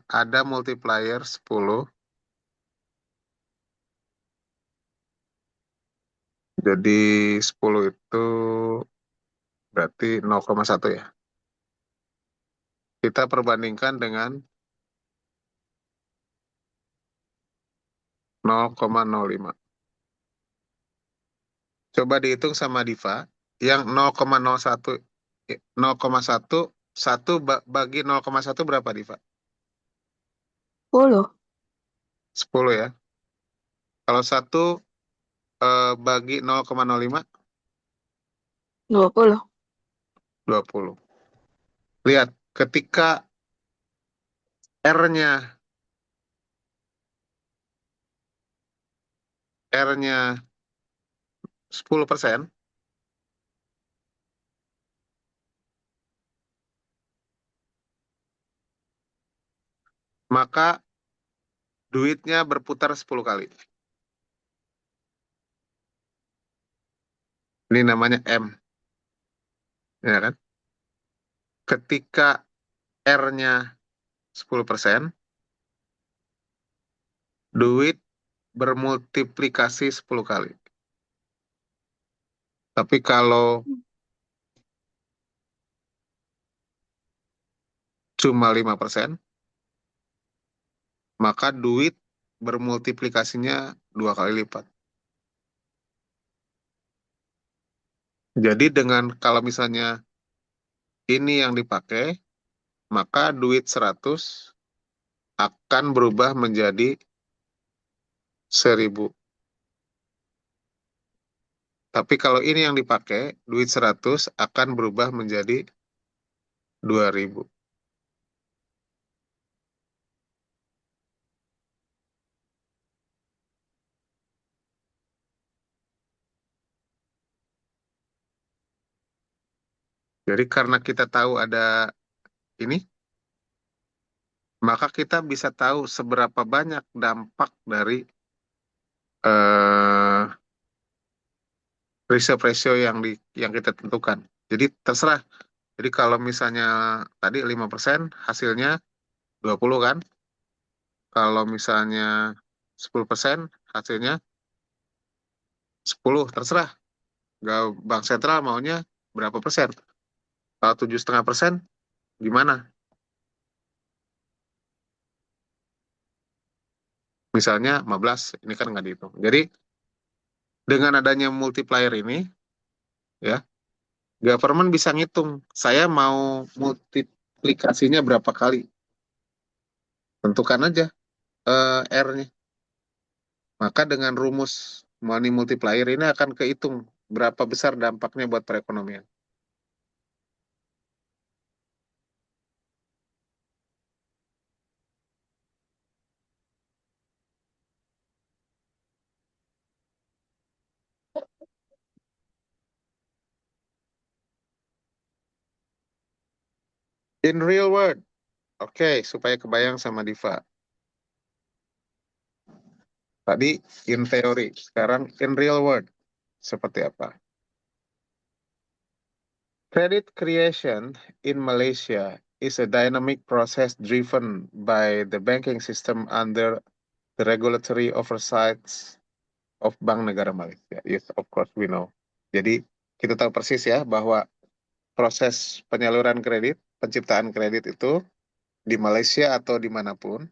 ada multiplier 10, jadi 10 itu berarti 0,1 ya. Kita perbandingkan dengan 0,05. Coba dihitung sama Diva, yang 0,01, 0,1, 1 bagi 0,1 berapa Diva? 10, 10 ya. Kalau 1 bagi 0,05, 20. 20. Lihat, ketika R-nya R-nya 10%, maka duitnya berputar 10 kali. Ini namanya M, ya kan? Ketika R-nya 10%, duit bermultiplikasi 10 kali. Tapi kalau cuma 5%, maka duit bermultiplikasinya 2 kali lipat. Jadi dengan kalau misalnya ini yang dipakai, maka duit 100 akan berubah menjadi 1.000. Tapi kalau ini yang dipakai, duit 100 akan berubah menjadi 2.000. Jadi karena kita tahu ada ini, maka kita bisa tahu seberapa banyak dampak dari eh, reserve ratio yang kita tentukan. Jadi terserah. Jadi kalau misalnya tadi 5% hasilnya 20 kan? Kalau misalnya 10% hasilnya 10, terserah. Bank sentral maunya berapa persen? Kalau 7,5% gimana? Misalnya 15, ini kan nggak dihitung. Jadi dengan adanya multiplier ini, ya, government bisa ngitung, saya mau multiplikasinya berapa kali. Tentukan aja R-nya. Maka dengan rumus money multiplier ini akan kehitung berapa besar dampaknya buat perekonomian. In real world, oke, supaya kebayang sama Diva. Tadi in theory, sekarang in real world. Seperti apa? Credit creation in Malaysia is a dynamic process driven by the banking system under the regulatory oversight of Bank Negara Malaysia. Yes, of course we know. Jadi kita tahu persis ya bahwa proses penyaluran kredit, penciptaan kredit itu di Malaysia atau dimanapun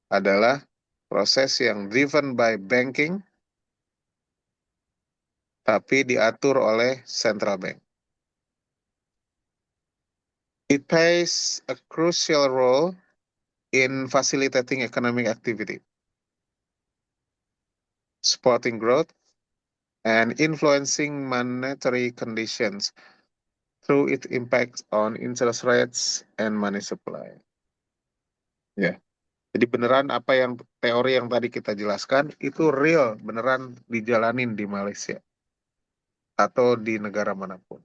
adalah proses yang driven by banking, tapi diatur oleh central bank. It plays a crucial role in facilitating economic activity, supporting growth, and influencing monetary conditions through its impact on interest rates and money supply. Ya, jadi beneran apa yang teori yang tadi kita jelaskan itu real, beneran dijalanin di Malaysia atau di negara manapun.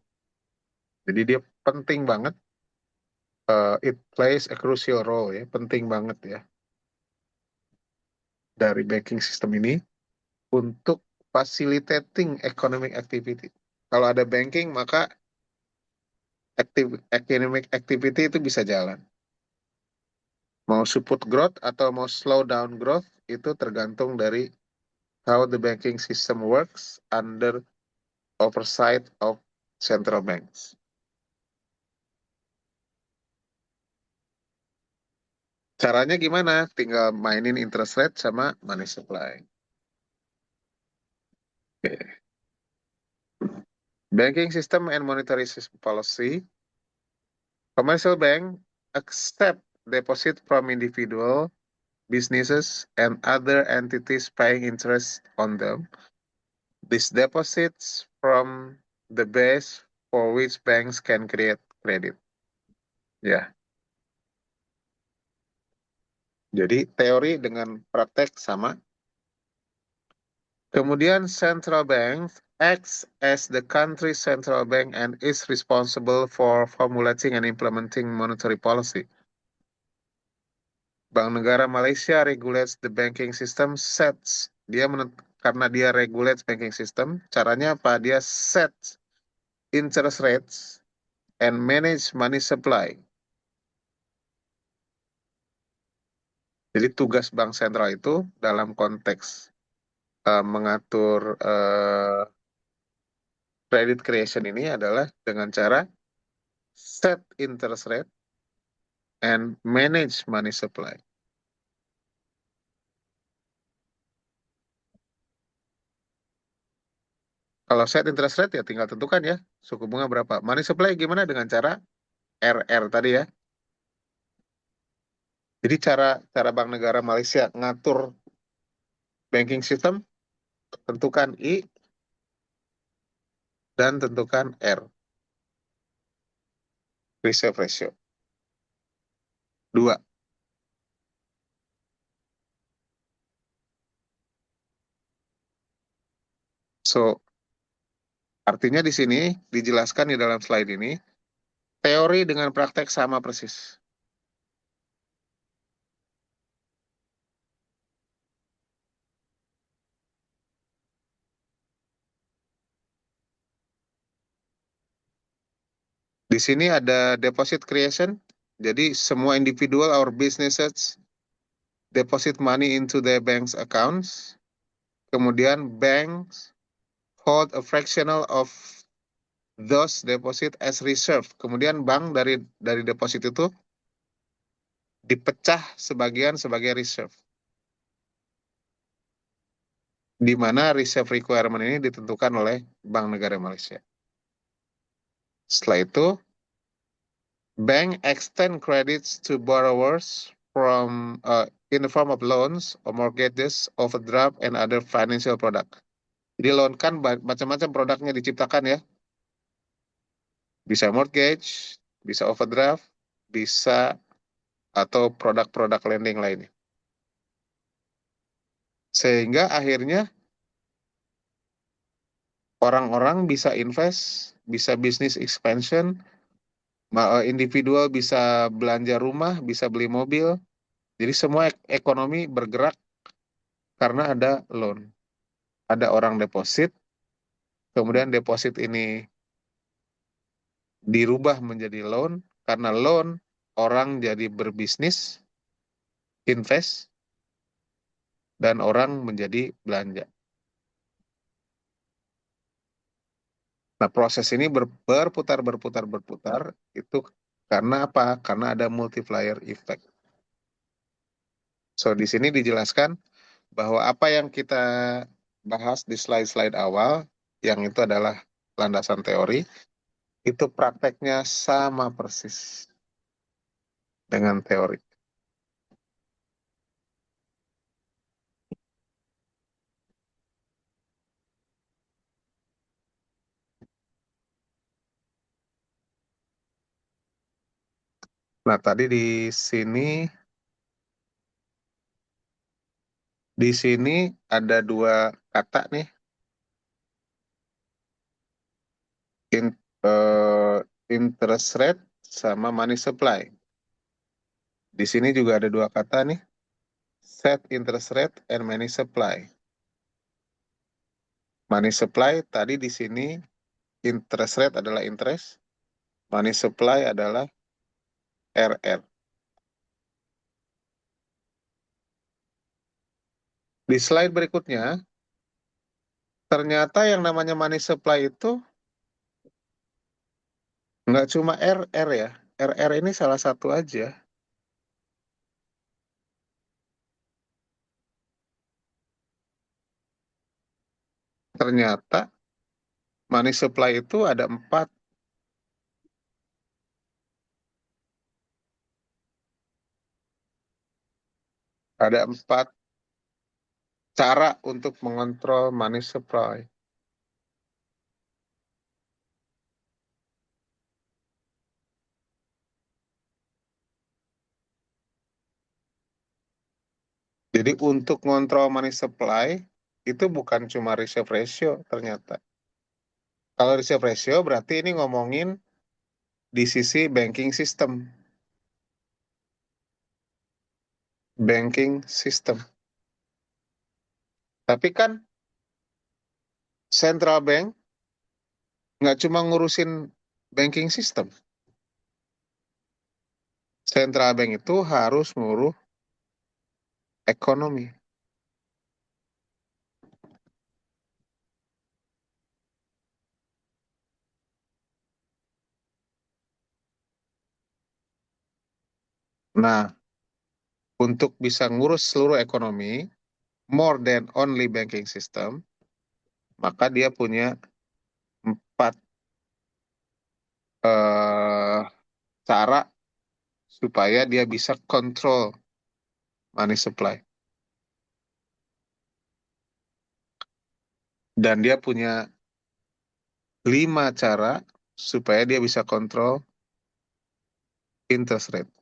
Jadi dia penting banget, it plays a crucial role ya, penting banget ya dari banking system ini untuk facilitating economic activity. Kalau ada banking maka economic activity itu bisa jalan. Mau support growth atau mau slow down growth itu tergantung dari how the banking system works under oversight of central banks. Caranya gimana? Tinggal mainin interest rate sama money supply. Okay. Banking system and monetary policy. Commercial bank accept deposit from individual, businesses, and other entities paying interest on them. These deposits from the base for which banks can create credit. Ya, jadi teori dengan praktek sama. Kemudian central bank acts as the country's central bank and is responsible for formulating and implementing monetary policy. Bank Negara Malaysia regulates the banking system, sets karena dia regulates banking system, caranya apa? Dia set interest rates and manage money supply. Jadi tugas bank sentral itu dalam konteks mengatur credit creation ini adalah dengan cara set interest rate and manage money supply. Kalau set interest rate ya tinggal tentukan ya suku bunga berapa. Money supply gimana dengan cara RR tadi ya. Jadi cara Bank Negara Malaysia ngatur banking system, tentukan I, dan tentukan R, reserve ratio. 2. So, artinya di sini, dijelaskan di dalam slide ini, teori dengan praktek sama persis. Di sini ada deposit creation, jadi semua individual or businesses deposit money into their bank's accounts. Kemudian banks hold a fractional of those deposit as reserve. Kemudian bank dari deposit itu dipecah sebagian sebagai reserve. Di mana reserve requirement ini ditentukan oleh Bank Negara Malaysia. Setelah itu, bank extend credits to borrowers from in the form of loans or mortgages, overdraft, and other financial product. Jadi loan kan macam-macam produknya diciptakan ya. Bisa mortgage, bisa overdraft, bisa atau produk-produk lending lainnya. Sehingga akhirnya orang-orang bisa invest, bisa bisnis expansion, individual bisa belanja rumah, bisa beli mobil. Jadi semua ekonomi bergerak karena ada loan. Ada orang deposit, kemudian deposit ini dirubah menjadi loan, karena loan orang jadi berbisnis, invest, dan orang menjadi belanja. Nah, proses ini berputar, itu karena apa? Karena ada multiplier effect. So, di sini dijelaskan bahwa apa yang kita bahas di slide-slide awal, yang itu adalah landasan teori, itu prakteknya sama persis dengan teori. Nah, tadi di sini ada dua kata nih, in, interest rate sama money supply. Di sini juga ada dua kata nih, set interest rate and money supply. Money supply tadi di sini interest rate adalah interest, money supply adalah RR. Di slide berikutnya, ternyata yang namanya money supply itu nggak cuma RR ya. RR ini salah satu aja. Ternyata money supply itu ada empat. Ada empat cara untuk mengontrol money supply. Jadi untuk mengontrol money supply, itu bukan cuma reserve ratio ternyata. Kalau reserve ratio berarti ini ngomongin di sisi banking system. Banking system. Tapi kan central bank nggak cuma ngurusin banking system. Central bank itu harus ngurus ekonomi. Nah, untuk bisa ngurus seluruh ekonomi, more than only banking system, maka dia punya empat eh, cara supaya dia bisa kontrol money supply. Dan dia punya 5 cara supaya dia bisa kontrol interest rate.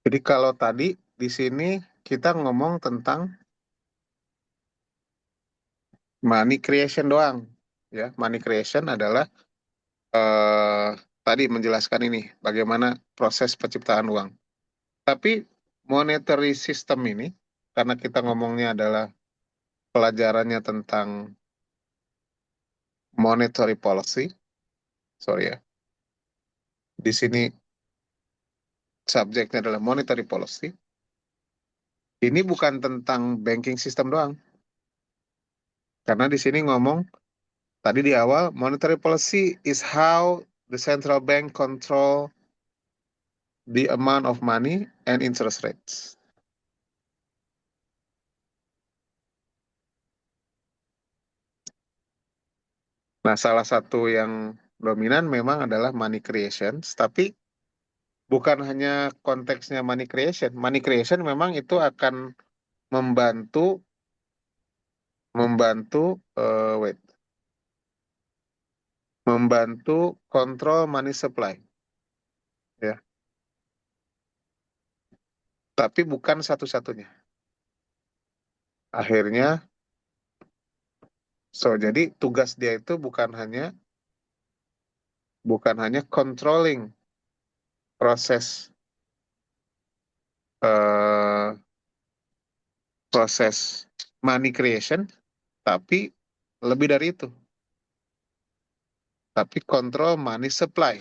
Jadi kalau tadi di sini kita ngomong tentang money creation doang. Ya, money creation adalah eh, tadi menjelaskan ini bagaimana proses penciptaan uang. Tapi monetary system ini, karena kita ngomongnya adalah pelajarannya tentang monetary policy, sorry ya, di sini subjeknya adalah monetary policy. Ini bukan tentang banking system doang, karena di sini ngomong tadi di awal monetary policy is how the central bank control the amount of money and interest rates. Nah, salah satu yang dominan memang adalah money creation, tapi bukan hanya konteksnya money creation. Money creation memang itu akan membantu membantu wait, membantu kontrol money supply, ya. Tapi bukan satu-satunya. Akhirnya, jadi tugas dia itu bukan hanya controlling proses eh, proses money creation, tapi lebih dari itu, tapi kontrol money supply.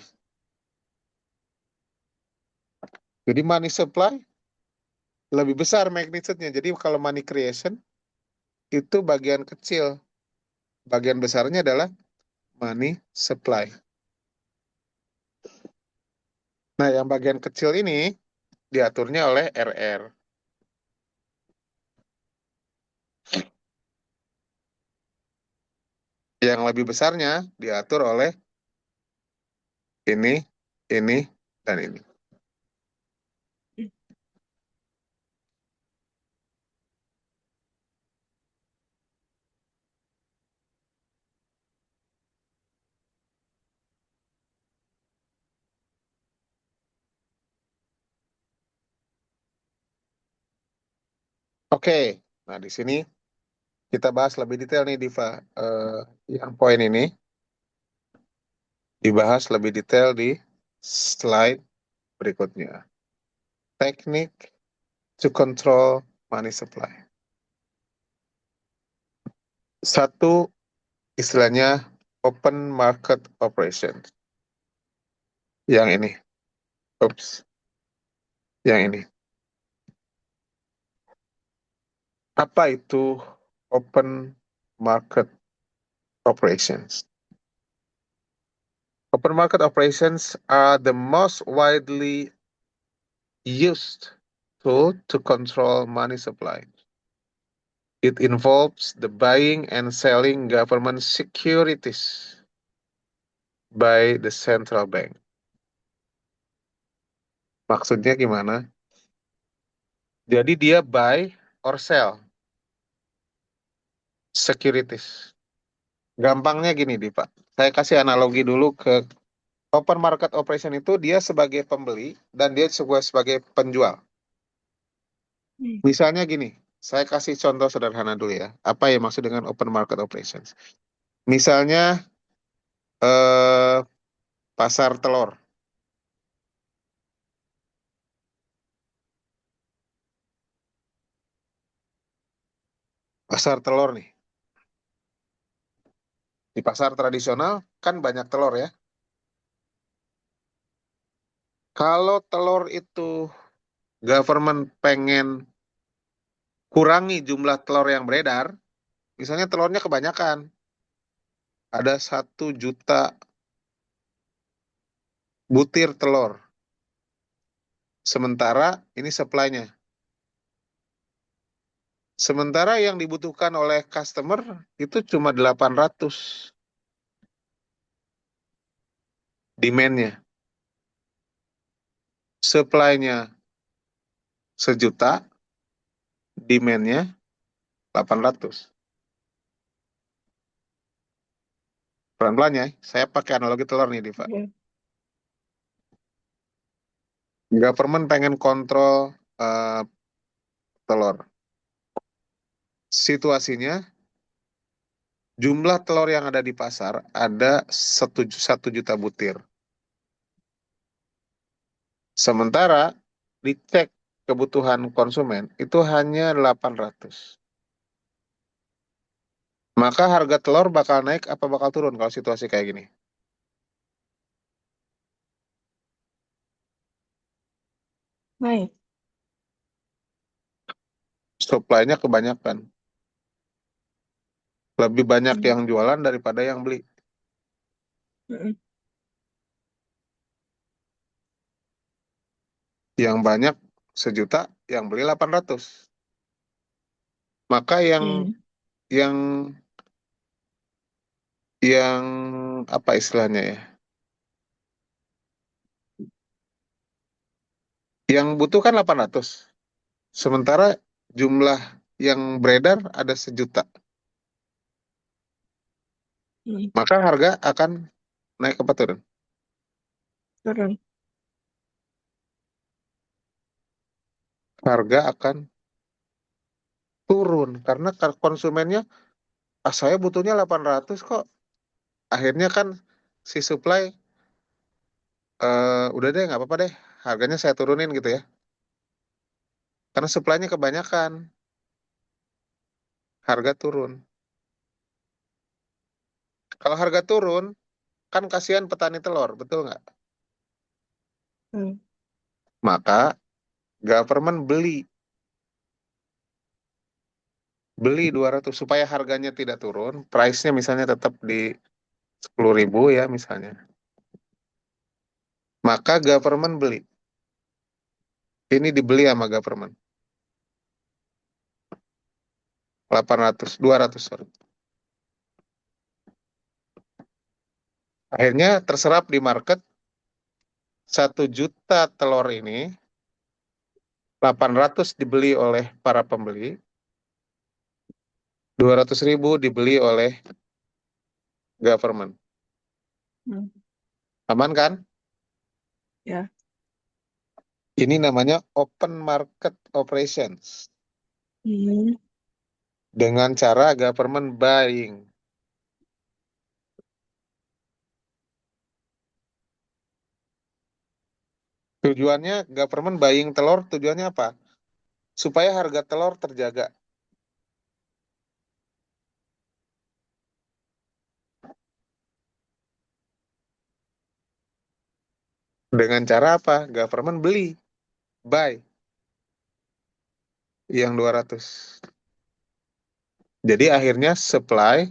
Jadi money supply lebih besar magnitude-nya. Jadi kalau money creation itu bagian kecil, bagian besarnya adalah money supply. Nah, yang bagian kecil ini diaturnya oleh RR. Yang lebih besarnya diatur oleh ini, ini, dan ini. Oke, nah di sini kita bahas lebih detail nih, Diva. Yang poin ini dibahas lebih detail di slide berikutnya. Teknik to control money supply. Satu, istilahnya open market operation. Yang ini. Oops. Yang ini. Apa itu open market operations? Open market operations are the most widely used tool to control money supply. It involves the buying and selling government securities by the central bank. Maksudnya gimana? Jadi dia buy or sell securities. Gampangnya gini, Pak. Saya kasih analogi dulu ke open market operation itu dia sebagai pembeli dan dia sebagai penjual. Misalnya gini, saya kasih contoh sederhana dulu ya. Apa yang maksud dengan open market operations? Misalnya eh, pasar telur. Pasar telur nih. Di pasar tradisional kan banyak telur ya. Kalau telur itu government pengen kurangi jumlah telur yang beredar, misalnya telurnya kebanyakan, ada 1 juta butir telur. Sementara ini supply-nya. Sementara yang dibutuhkan oleh customer itu cuma 800 demand-nya. Supply-nya 1 juta, demand-nya 800. Pelan-pelan ya, saya pakai analogi telur nih, Diva. Oke. Government pengen kontrol telur. Situasinya, jumlah telur yang ada di pasar ada 1 juta butir. Sementara dicek kebutuhan konsumen itu hanya 800. Maka harga telur bakal naik apa bakal turun kalau situasi kayak gini? Naik. Supply-nya kebanyakan. Lebih banyak Hmm. yang jualan daripada yang beli. Mm-mm. Yang banyak 1 juta, yang beli 800. Maka Hmm. yang yang apa istilahnya ya? Yang butuh kan 800. Sementara jumlah yang beredar ada 1 juta. Hmm. Maka harga akan naik apa turun? Turun. Harga akan turun karena konsumennya, saya butuhnya 800 kok. Akhirnya kan si supply, udah deh nggak apa-apa deh, harganya saya turunin gitu ya. Karena supply-nya kebanyakan, harga turun. Kalau harga turun, kan kasihan petani telur, betul nggak? Hmm. Maka government beli 200 supaya harganya tidak turun, price-nya misalnya tetap di 10.000 ya misalnya. Maka government beli. Ini dibeli sama government. 800, 200 sorry. Akhirnya terserap di market 1 juta telur ini, 800 dibeli oleh para pembeli, 200.000 dibeli oleh government. Hmm. Aman kan? Ya. Ini namanya open market operations. Hmm. Dengan cara government buying. Tujuannya government buying telur, tujuannya apa? Supaya harga telur terjaga. Dengan cara apa? Government beli, buy yang 200. Jadi akhirnya supply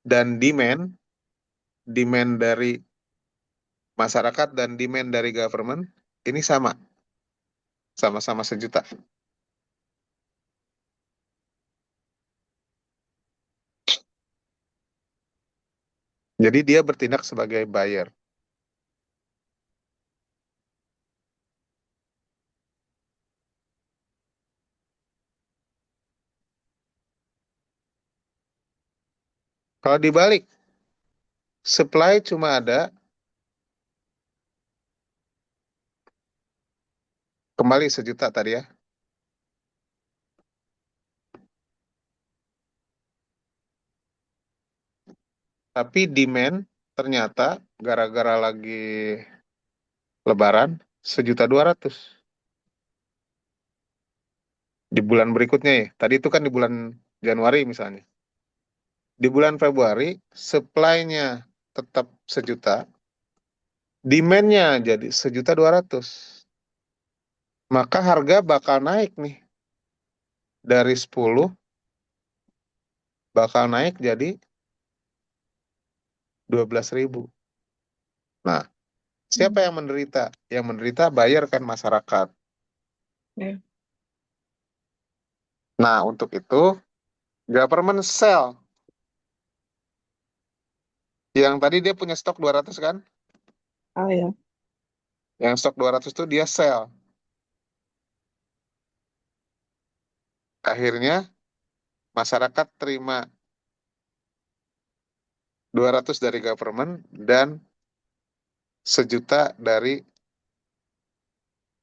dan demand dari masyarakat dan demand dari government ini sama-sama 1 juta. Jadi dia bertindak sebagai buyer. Kalau dibalik, supply cuma ada, kembali 1 juta tadi ya, tapi demand ternyata gara-gara lagi lebaran 1.200.000 di bulan berikutnya ya. Tadi itu kan di bulan Januari misalnya. Di bulan Februari supply-nya tetap 1 juta, demand-nya jadi 1.200.000. Maka harga bakal naik nih dari 10 bakal naik jadi 12.000. Nah, Siapa yang menderita? Yang menderita buyer kan masyarakat. Ya. Nah, untuk itu government sell. Yang tadi dia punya stok 200 kan? Oh ya. Yang stok 200 itu dia sell. Akhirnya masyarakat terima 200 dari government dan 1 juta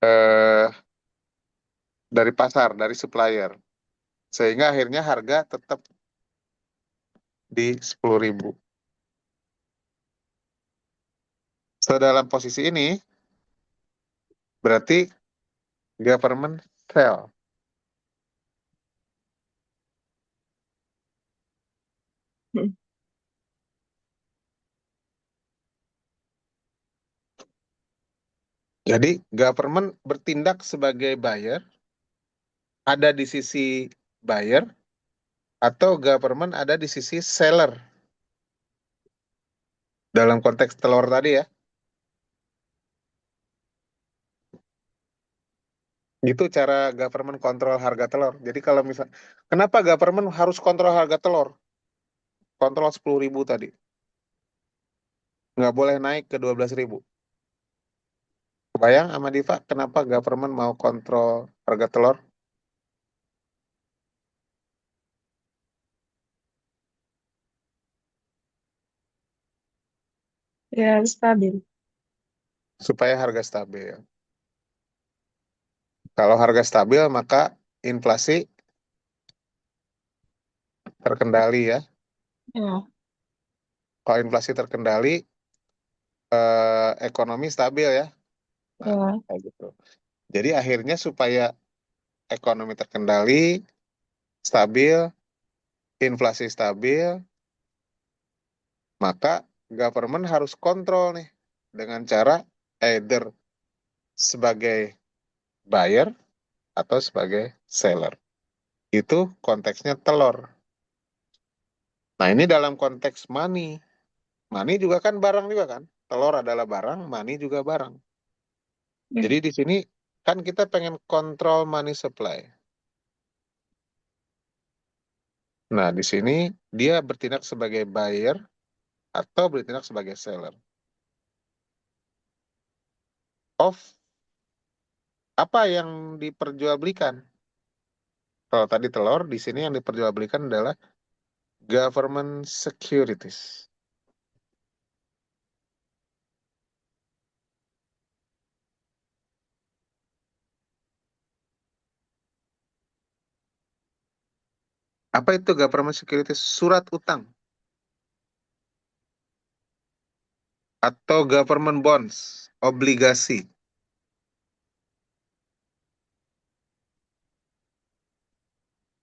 eh, dari pasar, dari supplier. Sehingga akhirnya harga tetap di 10.000. So, dalam posisi ini berarti government sell. Hmm. Jadi government bertindak sebagai buyer, ada di sisi buyer, atau government ada di sisi seller. Dalam konteks telur tadi ya, itu cara government kontrol harga telur. Jadi kalau misal, kenapa government harus kontrol harga telur? Kontrol 10.000 tadi. Nggak boleh naik ke 12.000. Kebayang sama Diva, kenapa government mau kontrol harga telur? Ya, stabil. Supaya harga stabil. Kalau harga stabil, maka inflasi terkendali ya. Ya, Kalau inflasi terkendali, ekonomi stabil ya. Nah, ya, kayak gitu. Jadi akhirnya supaya ekonomi terkendali, stabil, inflasi stabil, maka government harus kontrol nih dengan cara either sebagai buyer atau sebagai seller. Itu konteksnya telur. Nah, ini dalam konteks money. Money juga kan barang juga kan. Telur adalah barang, money juga barang. ya, Jadi di sini kan kita pengen kontrol money supply. Nah, di sini dia bertindak sebagai buyer atau bertindak sebagai seller. Of apa yang diperjualbelikan? Kalau tadi telur, di sini yang diperjualbelikan adalah government securities. Apa itu government securities? Surat utang atau government bonds, obligasi,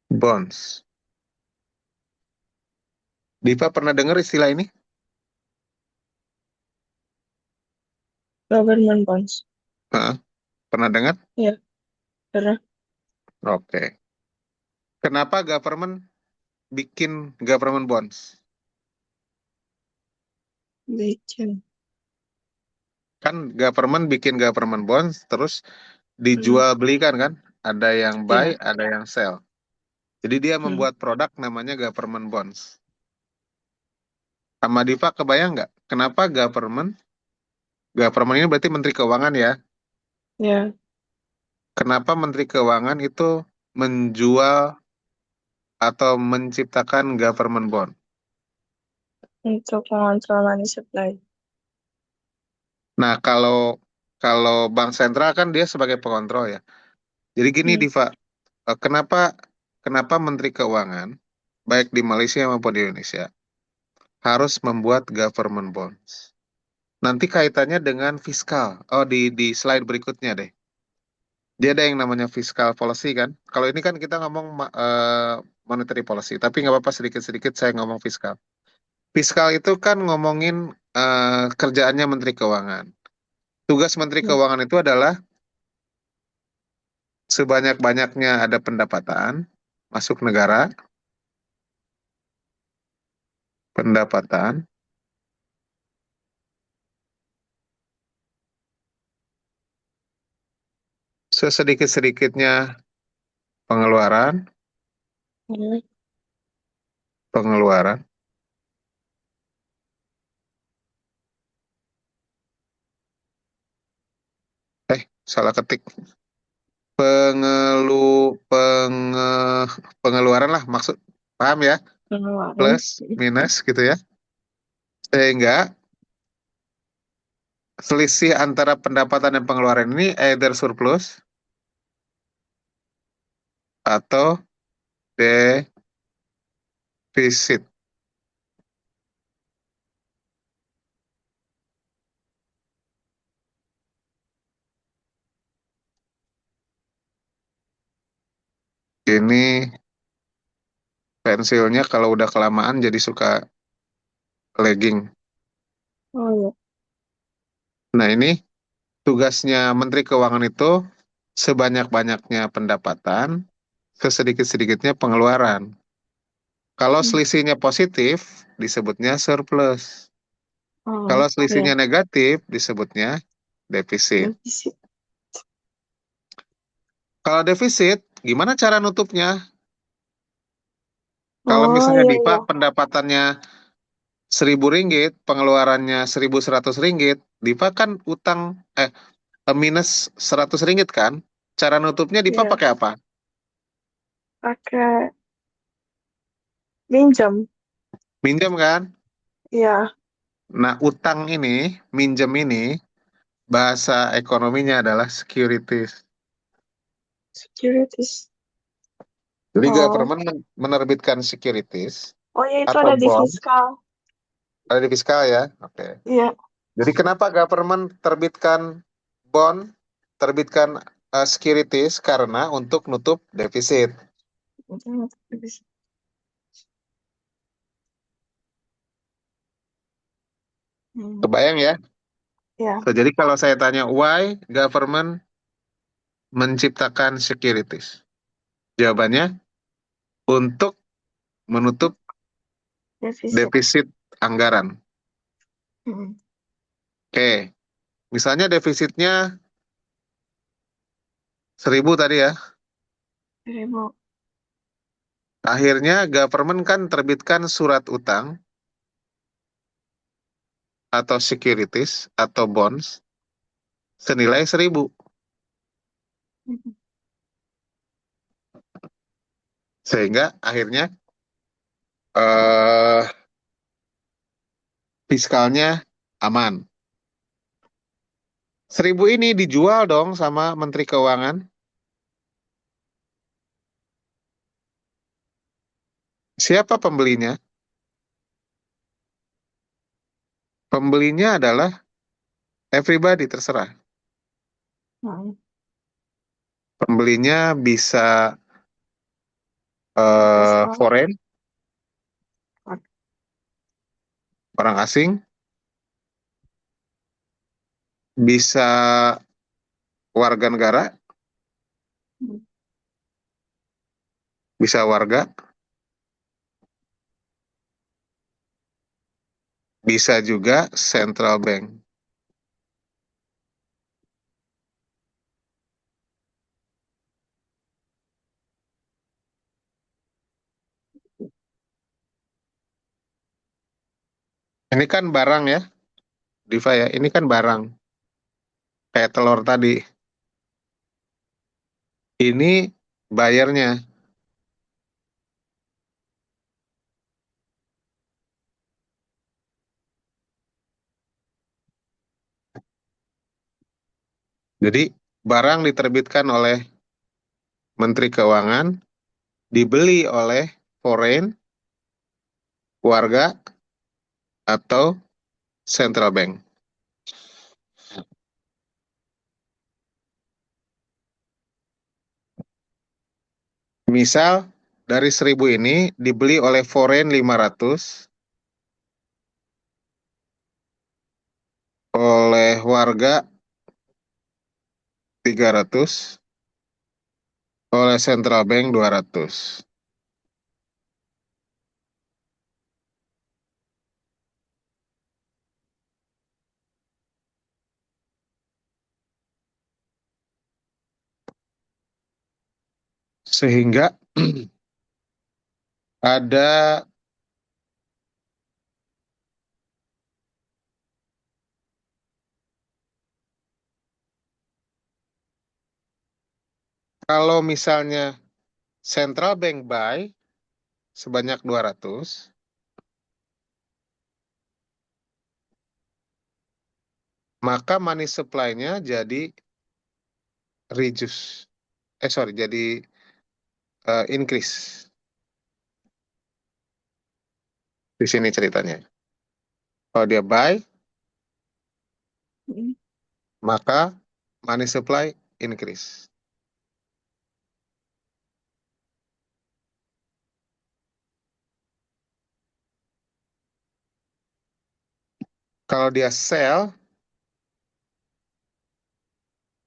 bonds. Diva pernah dengar istilah ini? government bonds. Hah? Pernah dengar? Ya, karena Oke. Kenapa government bikin government bonds? licin. Kan government bikin government bonds, terus Hmm. dijual belikan kan? Ada yang buy, Ya, ada yang sell. Jadi dia hmm. membuat produk namanya government bonds. Sama Diva kebayang nggak? Kenapa government? Government ini berarti Menteri Keuangan ya. Ya, Kenapa Menteri Keuangan itu menjual atau menciptakan government bond? untuk mengontrol money supply. Nah, kalau kalau bank sentral kan dia sebagai pengontrol ya. Jadi gini Hmm. Diva, kenapa kenapa Menteri Keuangan baik di Malaysia maupun di Indonesia harus membuat government bonds? Nanti kaitannya dengan fiskal. Oh, di slide berikutnya deh. Dia ada yang namanya fiscal policy kan. Kalau ini kan kita ngomong monetary policy, tapi nggak apa-apa sedikit-sedikit saya ngomong fiskal. Fiskal itu kan ngomongin kerjaannya Menteri Keuangan. Tugas Menteri Hmm. Keuangan itu adalah sebanyak-banyaknya ada pendapatan masuk negara, pendapatan sesedikit-sedikitnya pengeluaran, Hmm. pengeluaran, salah ketik, pengelu, penge, pengeluaran lah maksud, paham ya, Pengeluaran. plus, minus gitu ya, sehingga selisih antara pendapatan dan pengeluaran ini either surplus atau defisit. Ini pensilnya kalau udah kelamaan jadi suka lagging. Oh iya. Nah ini tugasnya Menteri Keuangan itu sebanyak-banyaknya pendapatan, sesedikit-sedikitnya pengeluaran. Kalau Hmm. selisihnya positif, disebutnya surplus. Oh Kalau iya. selisihnya negatif, disebutnya defisit. Defisit. Kalau defisit, gimana cara nutupnya? Kalau Oh misalnya iya Diva iya. pendapatannya 1.000 ringgit, pengeluarannya 1.100 ringgit, Diva kan utang minus 100 ringgit kan? Cara nutupnya Diva Iya. pakai apa? Pakai minjem. Minjem kan? Iya. Nah, utang ini, minjem ini, bahasa ekonominya adalah securities. Securities. Jadi Oh. government menerbitkan securities Oh ya itu atau ada di bond, fiskal. ada di fiskal ya. Oke. Iya. Jadi kenapa government terbitkan bond, terbitkan securities? Karena untuk nutup defisit. Defisit. Hmm. Kebayang ya? Iya. So, jadi kalau saya tanya why government menciptakan securities? Jawabannya untuk menutup Defisit. defisit anggaran. Hmm. Oke, misalnya defisitnya 1.000 tadi ya. 1.000. Akhirnya government kan terbitkan surat utang atau securities atau bonds senilai 1.000. Hmm. Sehingga akhirnya eh, fiskalnya aman. 1.000 ini dijual dong sama Menteri Keuangan. Siapa pembelinya? Pembelinya adalah everybody, terserah. Hmm. Pembelinya bisa Investor. foreign, orang asing, bisa warga negara, Hmm. bisa warga, bisa juga central bank. Ini kan barang ya, Diva ya. Ini kan barang. Kayak telur tadi. Ini bayarnya. Jadi barang diterbitkan oleh Menteri Keuangan, dibeli oleh foreign, warga, atau central bank. Misal dari 1.000 ini dibeli oleh foreign 500, oleh warga 300, oleh central bank 200. Sehingga ada kalau misalnya central bank buy sebanyak 200, maka money supply-nya jadi reduce. Sorry, jadi increase. Di sini ceritanya. Kalau dia buy, Mm. maka money supply increase. Kalau dia sell,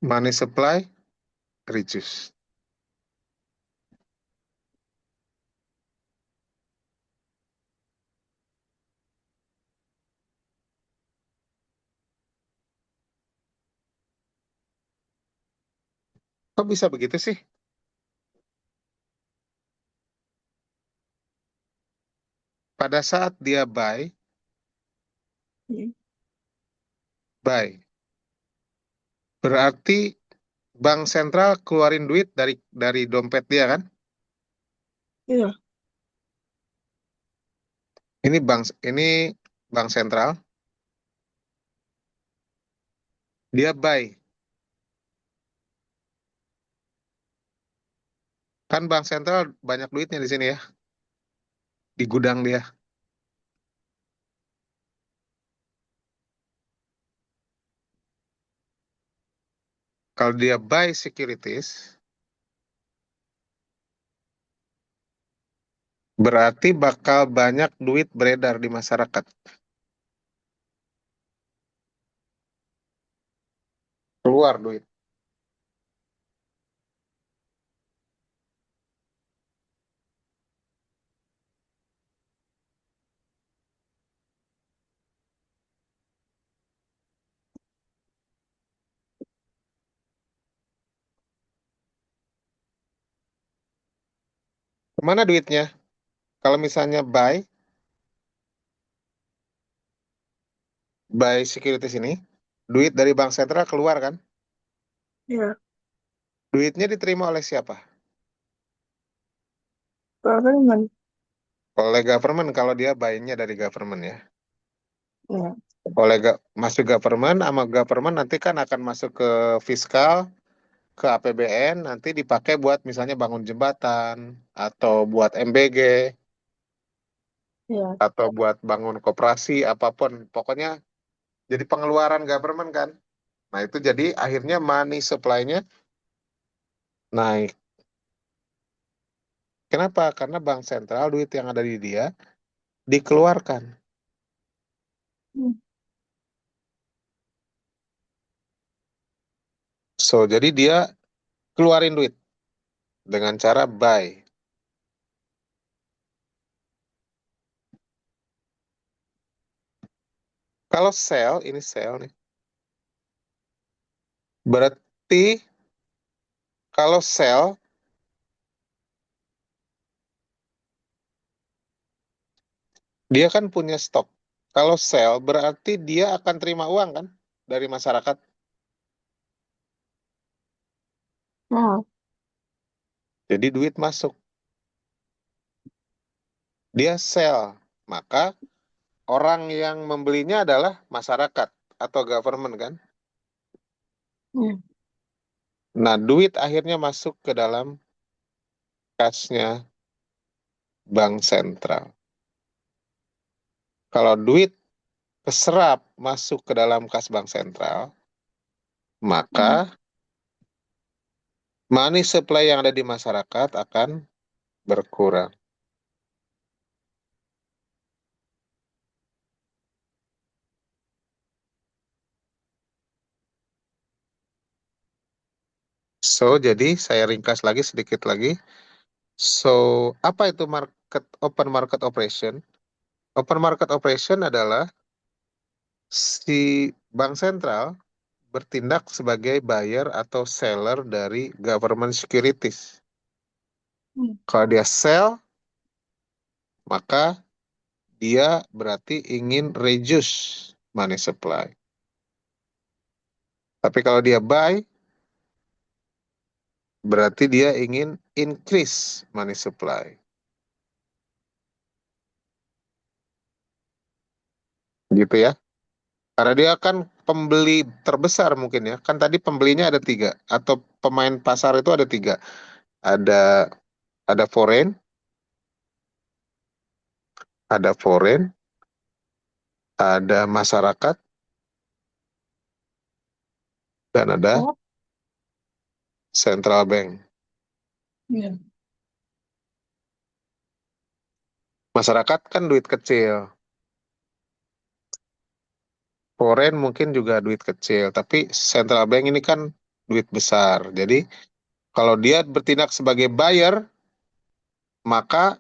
money supply reduce. Kok bisa begitu sih? Pada saat dia Mm. buy, berarti bank sentral keluarin duit dari dompet dia kan? Iya, Ini bank sentral, dia buy. Kan bank sentral banyak duitnya di sini ya, di gudang dia. Kalau dia buy securities, berarti bakal banyak duit beredar di masyarakat. Keluar duit. Kemana duitnya? Kalau misalnya buy securities ini, duit dari bank sentral keluar kan? iya. Duitnya diterima oleh siapa? Government. Oleh government kalau dia buy-nya dari government ya. Iya, Masuk government, sama government nanti kan akan masuk ke fiskal, ke APBN, nanti dipakai buat misalnya bangun jembatan, atau buat MBG, iya. atau buat bangun koperasi, apapun. Pokoknya jadi pengeluaran government kan. Nah itu jadi akhirnya money supply-nya naik. Kenapa? Karena bank sentral duit yang ada di dia dikeluarkan. Mm. So, jadi dia keluarin duit dengan cara buy. Kalau sell, ini sell nih. Berarti kalau sell, dia kan punya stok. Kalau sell, berarti dia akan terima uang kan dari masyarakat. Nah, Jadi duit masuk. Dia sell. Maka orang yang membelinya adalah masyarakat atau government kan. mm. Nah, duit akhirnya masuk ke dalam kasnya bank sentral. Kalau duit keserap masuk ke dalam kas bank sentral, Mm. maka money supply yang ada di masyarakat akan berkurang. So, jadi saya ringkas lagi sedikit lagi. So, apa itu open market operation? Open market operation adalah si bank sentral bertindak sebagai buyer atau seller dari government securities. Hmm. Kalau dia sell, maka dia berarti ingin reduce money supply. Tapi kalau dia buy, berarti dia ingin increase money supply. Gitu ya. Karena dia kan pembeli terbesar mungkin ya. Kan tadi pembelinya ada tiga. Atau pemain pasar itu ada tiga. Ada foreign, ada masyarakat, dan ada Oh, central bank. iya. Masyarakat kan duit kecil. Foreign mungkin juga duit kecil. Tapi central bank ini kan duit besar. Jadi kalau dia bertindak sebagai buyer, maka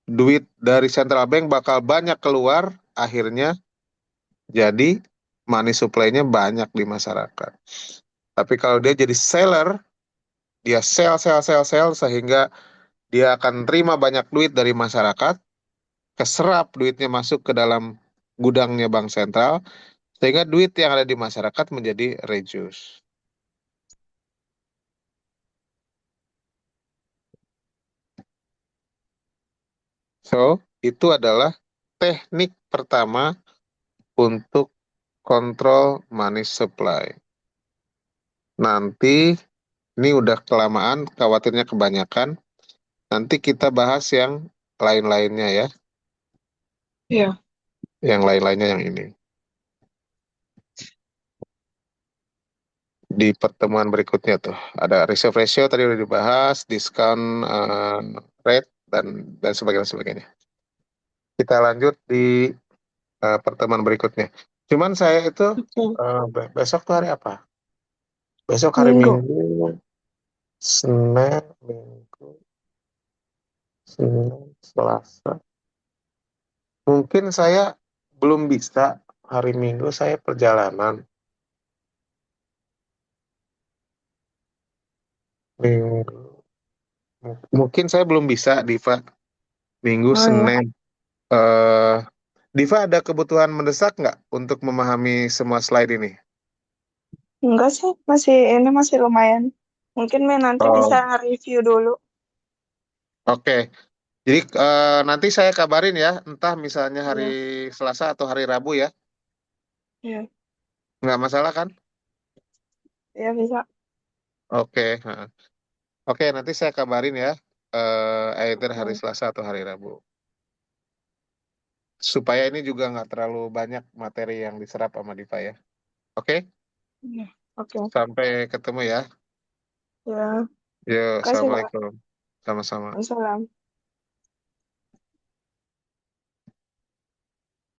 duit dari central bank bakal banyak keluar, akhirnya jadi money supply-nya banyak di masyarakat. Tapi kalau dia jadi seller, dia sell, sell, sell, sell, sehingga dia akan terima banyak duit dari masyarakat, keserap duitnya masuk ke dalam gudangnya bank sentral, sehingga duit yang ada di masyarakat menjadi reduce. So, itu adalah teknik pertama untuk kontrol money supply. Nanti, ini udah kelamaan, khawatirnya kebanyakan. Nanti kita bahas yang lain-lainnya ya. Iya. Yang lain-lainnya yang ini. Di pertemuan berikutnya tuh. Ada reserve ratio tadi udah dibahas, discount rate, dan sebagainya, sebagainya. Kita lanjut di pertemuan berikutnya. Cuman saya itu Oke. besok tuh hari apa? Besok hari Minggu. Minggu, Senin, Minggu, Senin, Selasa. Mungkin saya belum bisa hari Minggu saya perjalanan. Minggu. Mungkin saya belum bisa, Diva. Minggu, Oh ya. Senin. eh Diva ada kebutuhan mendesak nggak untuk memahami semua slide ini? Enggak sih, masih lumayan. Mungkin Mi nanti bisa Oh, nge-review dulu. oke. Jadi nanti saya kabarin ya, entah misalnya hari Iya, Selasa atau hari Rabu ya. iya, Nggak masalah kan? iya bisa. Oke. Heeh. Oke, nanti saya kabarin ya, either hari Oke, Selasa atau hari Rabu. Supaya ini juga nggak terlalu banyak materi yang diserap sama Diva ya. Oke, iya. Oke, sampai ketemu ya. ya. Yuk, Kasih Kak. Assalamualaikum. Sama-sama. Wassalam.